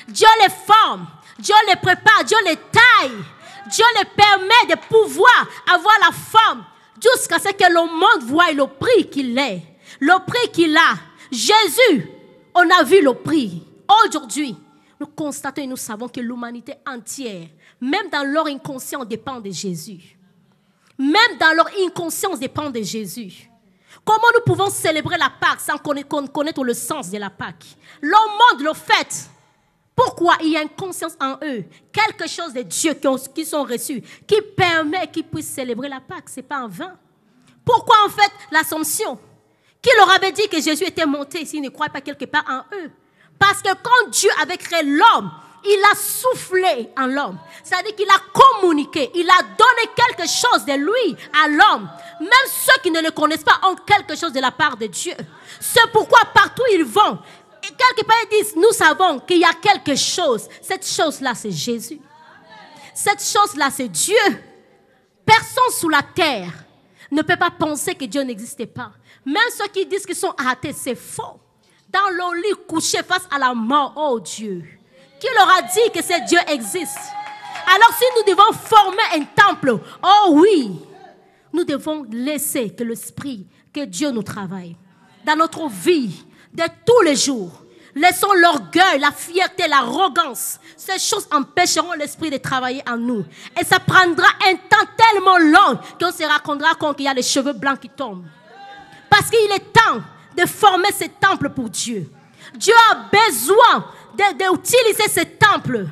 Dieu les forme, Dieu les prépare, Dieu les taille. Dieu les permet de pouvoir avoir la forme jusqu'à ce que le monde voie le prix qu'il est. Le prix qu'il a. Jésus, on a vu le prix. Aujourd'hui, nous constatons et nous savons que l'humanité entière, même dans leur inconscience, dépend de Jésus. Même dans leur inconscience, dépend de Jésus. Comment nous pouvons célébrer la Pâque sans connaître le sens de la Pâque? Le monde le fait. Pourquoi? Il y a une conscience en eux, quelque chose de Dieu qui sont reçus, qui permet qu'ils puissent célébrer la Pâque. Ce n'est pas en vain. Pourquoi en fait l'Assomption? Qui leur avait dit que Jésus était monté s'ils ne croient pas quelque part en eux? Parce que quand Dieu avait créé l'homme, il a soufflé en l'homme. C'est-à-dire qu'il a communiqué, il a donné quelque chose de lui à l'homme. Même ceux qui ne le connaissent pas ont quelque chose de la part de Dieu. C'est pourquoi partout ils vont, et quelque part ils disent, nous savons qu'il y a quelque chose. Cette chose-là, c'est Jésus. Cette chose-là, c'est Dieu. Personne sous la terre ne peut pas penser que Dieu n'existait pas. Même ceux qui disent qu'ils sont athées, c'est faux. Dans leur lit couché face à la mort, oh Dieu, qui leur a dit que ce Dieu existe? Alors si nous devons former un temple, oh oui, nous devons laisser que l'Esprit, que Dieu nous travaille dans notre vie de tous les jours. Laissons l'orgueil, la fierté, l'arrogance. Ces choses empêcheront l'Esprit de travailler en nous. Et ça prendra un temps tellement long qu'on se racontera quand il y a les cheveux blancs qui tombent. Parce qu'il est temps de former ce temple pour Dieu. Dieu a besoin d'utiliser ce temple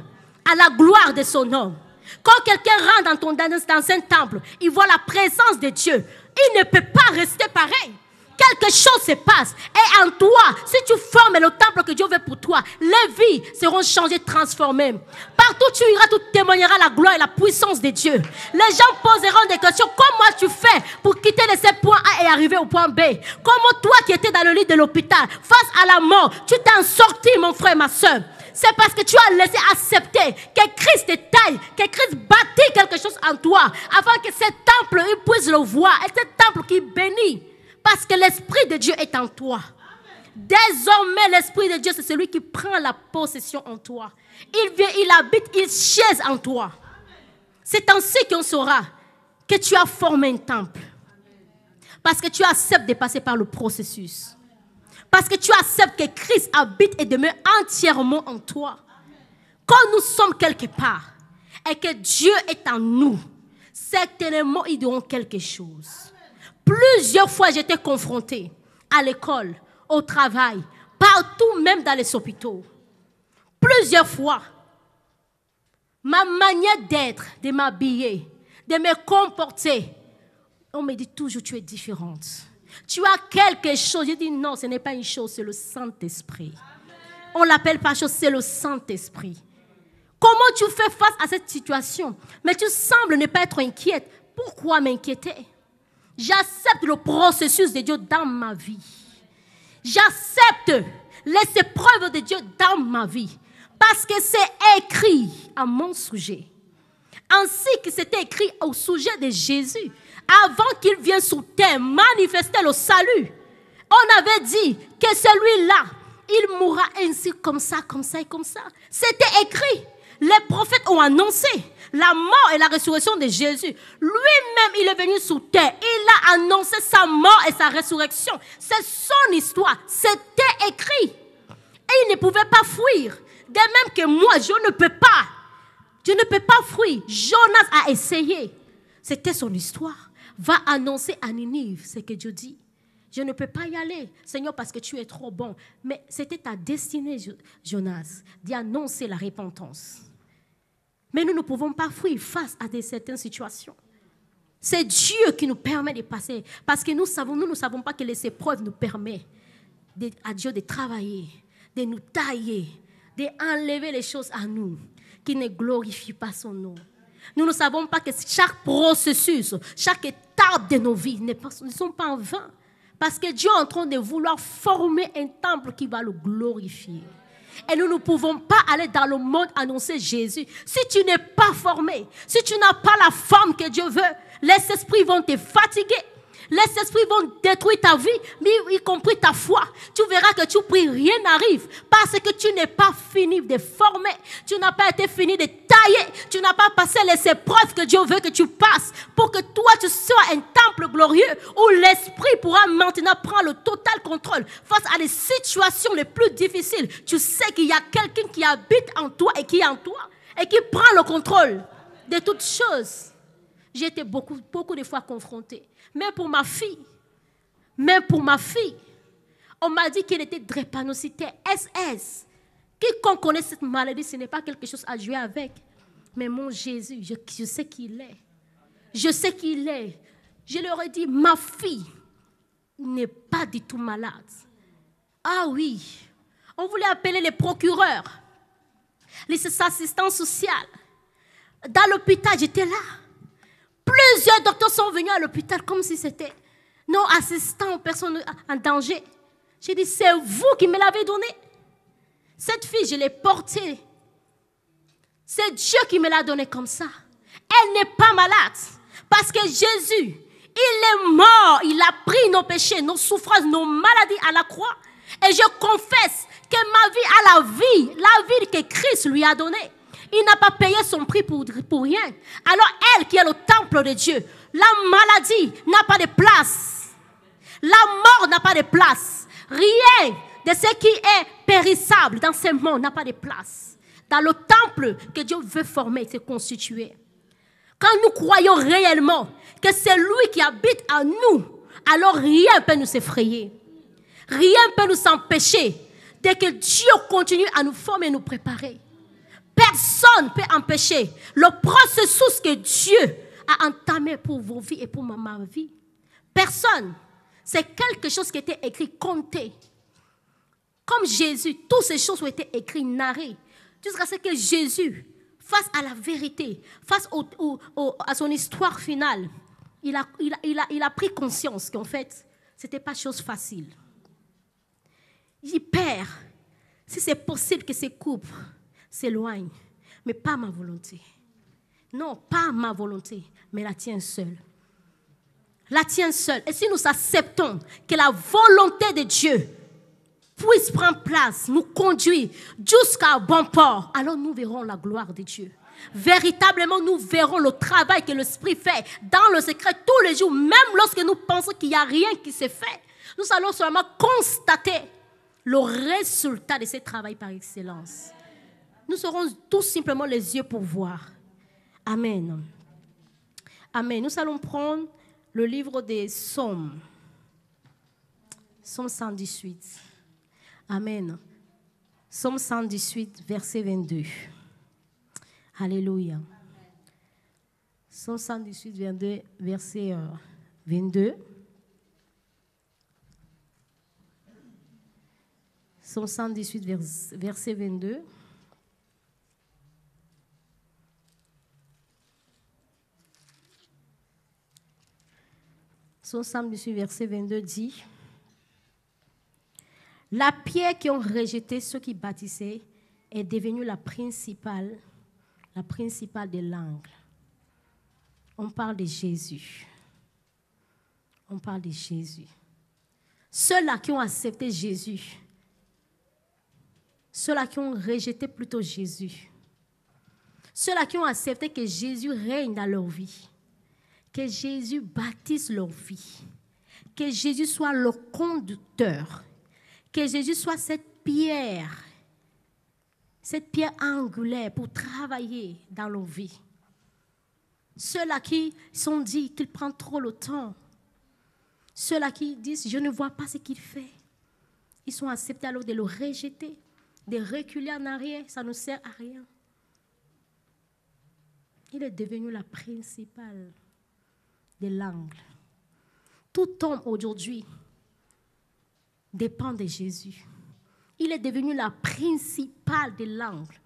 à la gloire de son nom. Quand quelqu'un rentre dans un temple, il voit la présence de Dieu. Il ne peut pas rester pareil. Quelque chose se passe. Et en toi, si tu formes le temple que Dieu veut pour toi, les vies seront changées, transformées. Partout où tu iras, tu témoigneras la gloire et la puissance de Dieu. Les gens poseront des questions. Comment tu fais pour quitter les 7 points A et arriver arriver au point B. Comment toi qui étais dans le lit de l'hôpital, face à la mort, tu t'en sorti, mon frère, ma soeur. C'est parce que tu as laissé accepter que Christ te taille, que Christ bâtit quelque chose en toi, afin que ce temple, il puisse le voir. Et ce temple qui bénit, parce que l'Esprit de Dieu est en toi. Désormais, l'Esprit de Dieu, c'est celui qui prend la possession en toi. Il vient, il habite, il chaise en toi. C'est ainsi qu'on saura que tu as formé un temple. Parce que tu acceptes de passer par le processus. Parce que tu acceptes que Christ habite et demeure entièrement en toi. Quand nous sommes quelque part et que Dieu est en nous, certainement ils diront quelque chose. Plusieurs fois j'étais confrontée à l'école, au travail, partout, même dans les hôpitaux. Plusieurs fois, ma manière d'être, de m'habiller, de me comporter, on me dit toujours tu es différente. Tu as quelque chose. Je dis non, ce n'est pas une chose, c'est le Saint-Esprit. On ne l'appelle pas chose, c'est le Saint-Esprit. Comment tu fais face à cette situation? Mais tu sembles ne pas être inquiète. Pourquoi m'inquiéter? J'accepte le processus de Dieu dans ma vie. J'accepte les épreuves de Dieu dans ma vie. Parce que c'est écrit à mon sujet. Ainsi que c'était écrit au sujet de Jésus. Avant qu'il vienne sur terre manifester le salut, on avait dit que celui-là, il mourra ainsi, comme ça, comme ça et comme ça. C'était écrit. Les prophètes ont annoncé la mort et la résurrection de Jésus. Lui-même, il est venu sur terre. Il a annoncé sa mort et sa résurrection. C'est son histoire. C'était écrit. Et il ne pouvait pas fuir. De même que moi, je ne peux pas. Je ne peux pas fuir. Jonas a essayé. C'était son histoire. Va annoncer à Ninive ce que Dieu dit. Je ne peux pas y aller, Seigneur, parce que tu es trop bon. Mais c'était ta destinée, Jonas, d'y annoncer la repentance. Mais nous ne pouvons pas fuir face à certaines situations. C'est Dieu qui nous permet de passer. Parce que nous ne savons pas que les épreuves nous permettent à Dieu de travailler, de nous tailler, d'enlever les choses à nous qui ne glorifient pas son nom. Nous ne savons pas que chaque processus, chaque étape de nos vies ne sont pas en vain. Parce que Dieu est en train de vouloir former un temple qui va le glorifier. Et nous ne pouvons pas aller dans le monde annoncer Jésus. Si tu n'es pas formé, si tu n'as pas la forme que Dieu veut, les esprits vont te fatiguer. Les esprits vont détruire ta vie, y compris ta foi. Tu verras que tu pries, rien n'arrive. Parce que tu n'es pas fini de former. Tu n'as pas été fini de tailler. Tu n'as pas passé les épreuves que Dieu veut que tu passes. Pour que toi, tu sois un temple glorieux où l'esprit pourra maintenant prendre le total contrôle. Face à les situations les plus difficiles, tu sais qu'il y a quelqu'un qui habite en toi et qui est en toi. Et qui prend le contrôle de toutes choses. J'ai été beaucoup de fois confrontée. Même pour ma fille, on m'a dit qu'elle était drépanocytaire, SS. Quiconque connaît cette maladie, ce n'est pas quelque chose à jouer avec. Mais mon Jésus, je sais qui il est. Je sais qui il est. Je leur ai dit, ma fille n'est pas du tout malade. Ah oui, on voulait appeler les procureurs, les assistants sociaux. Dans l'hôpital, j'étais là. Plusieurs docteurs sont venus à l'hôpital comme si c'était non assistant aux personnes en danger. J'ai dit, c'est vous qui me l'avez donné. Cette fille, je l'ai portée. C'est Dieu qui me l'a donnée comme ça. Elle n'est pas malade. Parce que Jésus, il est mort. Il a pris nos péchés, nos souffrances, nos maladies à la croix. Et je confesse que ma vie a la vie que Christ lui a donnée. Il n'a pas payé son prix pour rien. Alors elle qui est le temple de Dieu, la maladie n'a pas de place. La mort n'a pas de place. Rien de ce qui est périssable dans ce monde n'a pas de place. Dans le temple que Dieu veut former, se constituer. Quand nous croyons réellement que c'est lui qui habite en nous, alors rien ne peut nous effrayer. Rien ne peut nous empêcher dès que Dieu continue à nous former et nous préparer. Personne ne peut empêcher le processus que Dieu a entamé pour vos vies et pour ma vie. Personne. C'est quelque chose qui était écrit, compté. Comme Jésus, toutes ces choses ont été écrites, narrées. Jusqu'à ce que Jésus, face à la vérité, face à son histoire finale, il a pris conscience qu'en fait, Ce n'était pas chose facile. Il dit, Père, si c'est possible que ces couples s'éloignent, mais pas ma volonté. Non, pas ma volonté, mais la tienne seule. La tienne seule. Et si nous acceptons que la volonté de Dieu puisse prendre place, nous conduire jusqu'à bon port, alors nous verrons la gloire de Dieu. Véritablement, nous verrons le travail que l'Esprit fait dans le secret tous les jours, même lorsque nous pensons qu'il n'y a rien qui s'est fait. Nous allons seulement constater le résultat de ce travail par excellence. Nous aurons tout simplement les yeux pour voir. Amen. Amen. Nous allons prendre le livre des Psaumes. Psaume 118. Amen. Psaume 118, verset 22. Alléluia. Psaume 118, verset 22. Psaume 118, verset 22. Psaume 118, verset 22 dit: la pierre qui ont rejeté ceux qui bâtissaient est devenue la principale de l'angle. On parle de Jésus. On parle de Jésus. Ceux-là qui ont accepté Jésus, ceux-là qui ont rejeté plutôt Jésus, ceux-là qui ont accepté que Jésus règne dans leur vie, que Jésus bâtisse leur vie, que Jésus soit leur conducteur, que Jésus soit cette pierre angulaire pour travailler dans leur vie. Ceux-là qui sont dit qu'il prend trop le temps, ceux-là qui disent je ne vois pas ce qu'il fait, ils sont acceptés alors de le rejeter, de reculer en arrière, ça ne sert à rien. Il est devenu la principale de l'angle. Tout homme aujourd'hui dépend de Jésus. Il est devenu la principale de l'angle.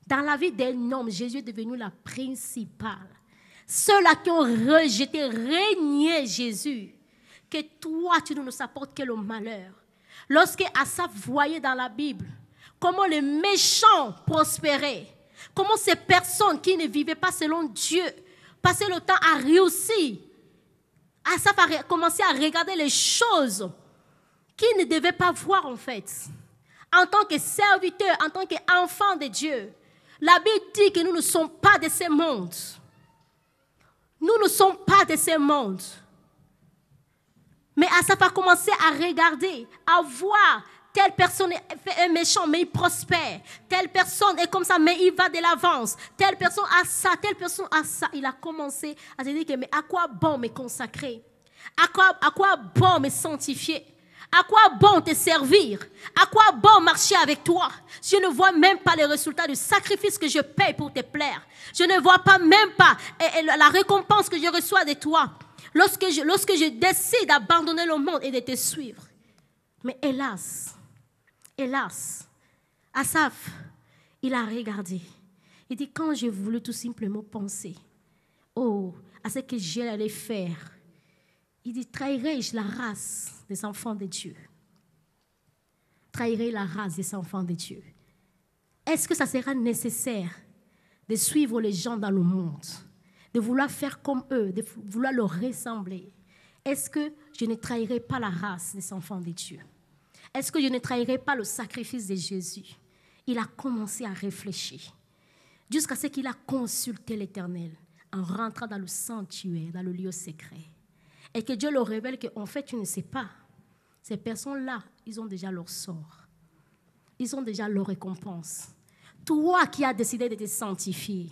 Dans la vie d'un homme, Jésus est devenu la principale. Ceux-là qui ont rejeté, régné Jésus, que toi, tu ne nous apportes que le malheur. Lorsque Asaph voyait dans la Bible comment les méchants prospéraient, comment ces personnes qui ne vivaient pas selon Dieu passaient le temps à réussir, Asaph a commencé à regarder les choses qu'il ne devait pas voir en fait. En tant que serviteur, en tant qu'enfant de Dieu, la Bible dit que nous ne sommes pas de ce monde. Nous ne sommes pas de ce monde. Mais Asaph a commencé à regarder, à voir telle personne est méchant, mais il prospère. Telle personne est comme ça, mais il va de l'avance. Telle personne a ça, telle personne a ça. Il a commencé à se dire que, mais à quoi bon me consacrer? À quoi bon me sanctifier? À quoi bon te servir? À quoi bon marcher avec toi? Je ne vois même pas les résultats du sacrifice que je paye pour te plaire. Je ne vois pas même pas la récompense que je reçois de toi lorsque je décide d'abandonner le monde et de te suivre. Mais hélas, Asaph, il a regardé. Il dit, quand j'ai voulu tout simplement penser à ce que j'allais faire, il dit, trahirai-je la race des enfants de Dieu? Trahirai la race des enfants de Dieu. Est-ce que ça sera nécessaire de suivre les gens dans le monde, de vouloir faire comme eux, de vouloir leur ressembler? Est-ce que je ne trahirai pas la race des enfants de Dieu? Est-ce que je ne trahirai pas le sacrifice de Jésus? Il a commencé à réfléchir jusqu'à ce qu'il a consulté l'Éternel en rentrant dans le sanctuaire, dans le lieu secret. Et que Dieu leur révèle qu'en fait, tu ne sais pas. Ces personnes-là, ils ont déjà leur sort. Ils ont déjà leur récompense. Toi qui as décidé de te sanctifier,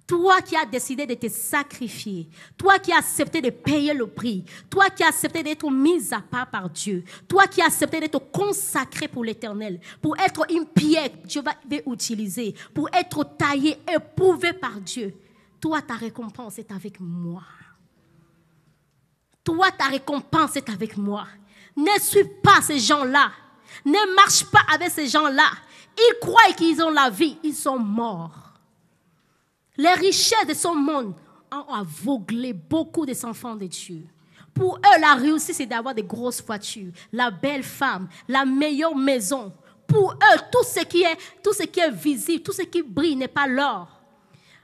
toi qui as décidé de te sacrifier, toi qui as accepté de payer le prix, toi qui as accepté d'être mis à part par Dieu, toi qui as accepté d'être consacré pour l'Éternel, pour être une pierre que Dieu va utiliser, pour être taillé, éprouvé par Dieu, toi ta récompense est avec moi. Toi, ta récompense est avec moi. Ne suis pas ces gens-là. Ne marche pas avec ces gens-là. Ils croient qu'ils ont la vie. Ils sont morts. Les richesses de ce monde ont aveuglé beaucoup des enfants de Dieu. Pour eux, la réussite, c'est d'avoir des grosses voitures, la belle femme, la meilleure maison. Pour eux, tout ce qui est visible, tout ce qui brille n'est pas l'or.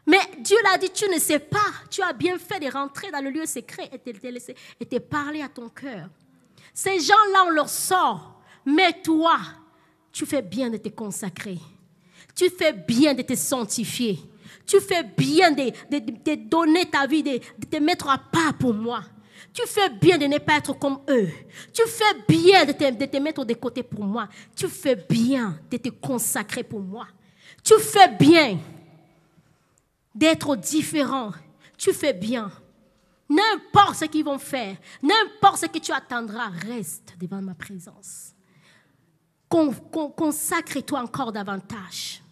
Mais Dieu l'a dit, tu ne sais pas. Tu as bien fait de rentrer dans le lieu secret et de parler à ton cœur. Ces gens-là, on leur sort. Mais toi, tu fais bien de te consacrer. Tu fais bien de te sanctifier. Tu fais bien de donner ta vie, de te mettre à part pour moi. Tu fais bien de ne pas être comme eux. Tu fais bien de te mettre de côté pour moi. Tu fais bien de te consacrer pour moi. Tu fais bien d'être différent. Tu fais bien. N'importe ce qu'ils vont faire, n'importe ce que tu attendras, reste devant ma présence. Consacre-toi encore davantage.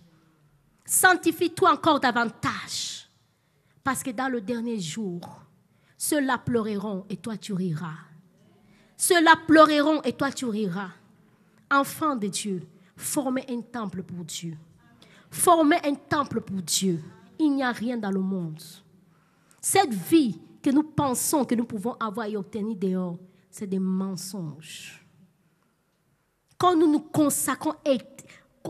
Sanctifie-toi encore davantage. Parce que dans le dernier jour, ceux-là pleureront et toi tu riras. Ceux-là pleureront et toi tu riras. Enfants de Dieu, formez un temple pour Dieu. Formez un temple pour Dieu. Il n'y a rien dans le monde. Cette vie que nous pensons que nous pouvons avoir et obtenir dehors, c'est des mensonges. Quand nous nous consacrons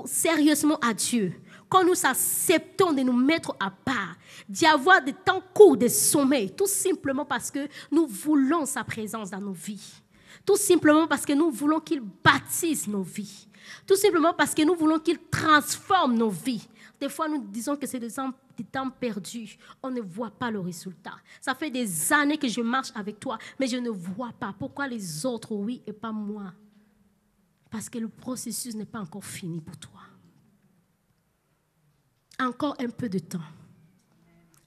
sérieusement à Dieu, quand nous acceptons de nous mettre à part, d'y avoir des temps courts de sommeil, tout simplement parce que nous voulons sa présence dans nos vies. Tout simplement parce que nous voulons qu'il bâtisse nos vies. Tout simplement parce que nous voulons qu'il transforme nos vies. Des fois, nous disons que c'est des temps perdus. On ne voit pas le résultat. Ça fait des années que je marche avec toi, mais je ne vois pas. Pourquoi les autres, oui, et pas moi? Parce que le processus n'est pas encore fini pour toi. Encore un peu de temps.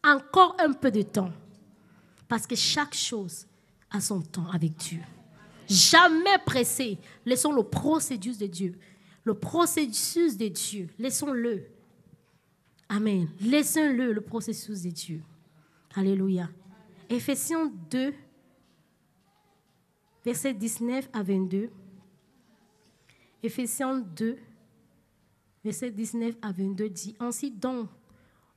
Encore un peu de temps. Parce que chaque chose a son temps avec Dieu. Jamais pressé. Laissons le processus de Dieu. Le processus de Dieu. Laissons-le. Amen. Laissons-le, le processus de Dieu. Alléluia. Éphésiens 2, versets 19 à 22. Éphésiens 2, versets 19 à 22 dit, « Ainsi donc,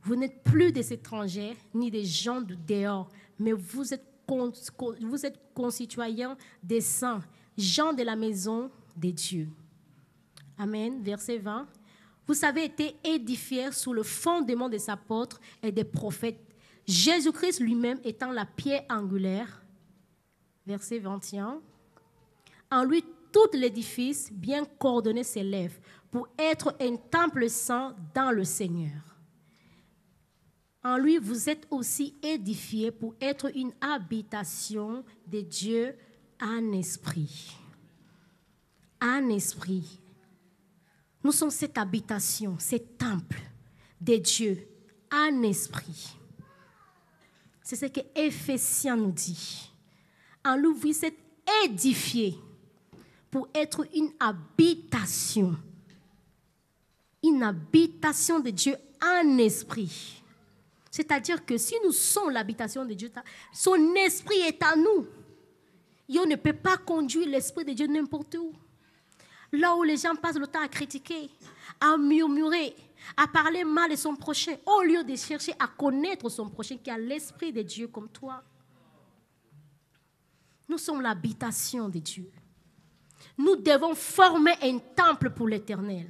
vous n'êtes plus des étrangers, ni des gens de dehors, mais vous êtes concitoyens des saints, gens de la maison de Dieu. » Amen. Verset 20. « Vous avez été édifiés sous le fondement des apôtres et des prophètes, Jésus-Christ lui-même étant la pierre angulaire. » Verset 21. « En lui, tout l'édifice bien coordonné s'élève pour être un temple saint dans le Seigneur. En lui, vous êtes aussi édifiés pour être une habitation de Dieu en esprit. » En esprit. Nous sommes cette habitation, ce temple de Dieu en esprit. C'est ce que Éphésiens nous dit. En lui, vous êtes édifiés pour être une habitation de Dieu en esprit. C'est-à-dire que si nous sommes l'habitation de Dieu, son esprit est à nous. Et on ne peut pas conduire l'esprit de Dieu n'importe où. Là où les gens passent le temps à critiquer, à murmurer, à parler mal de son prochain, au lieu de chercher à connaître son prochain qui a l'esprit de Dieu comme toi. Nous sommes l'habitation de Dieu. Nous devons former un temple pour l'Éternel.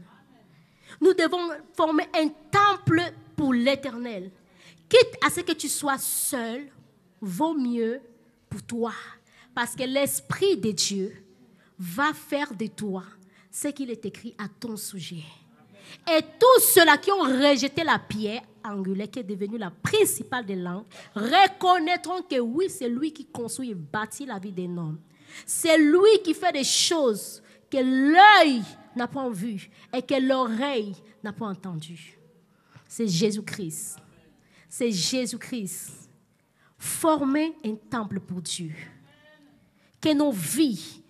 Nous devons former un temple pour l'Éternel. Quitte à ce que tu sois seul, vaut mieux pour toi. Parce que l'Esprit de Dieu va faire de toi ce qu'il est écrit à ton sujet. Et tous ceux-là qui ont rejeté la pierre angulaire, qui est devenue la principale des langues, reconnaîtront que oui, c'est lui qui construit et bâtit la vie d'un homme. C'est lui qui fait des choses que l'œil n'a pas vues et que l'oreille n'a pas entendues. C'est Jésus-Christ. C'est Jésus-Christ. Former un temple pour Dieu. Que nos vies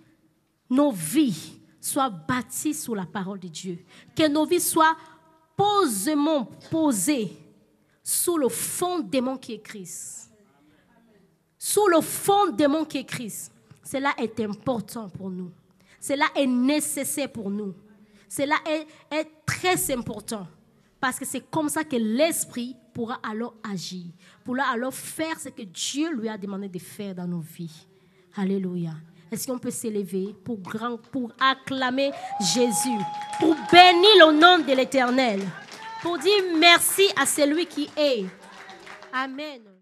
soient bâties sous la parole de Dieu. Que nos vies soient posément posées sous le fondement qui est Christ. Sous le fondement qui est Christ. Cela est important pour nous. Cela est nécessaire pour nous. Cela est très important. Parce que c'est comme ça que l'Esprit pourra alors agir. Pourra alors faire ce que Dieu lui a demandé de faire dans nos vies. Alléluia. Est-ce qu'on peut s'élever pour acclamer Jésus, pour bénir le nom de l'Éternel, pour dire merci à celui qui est. Amen.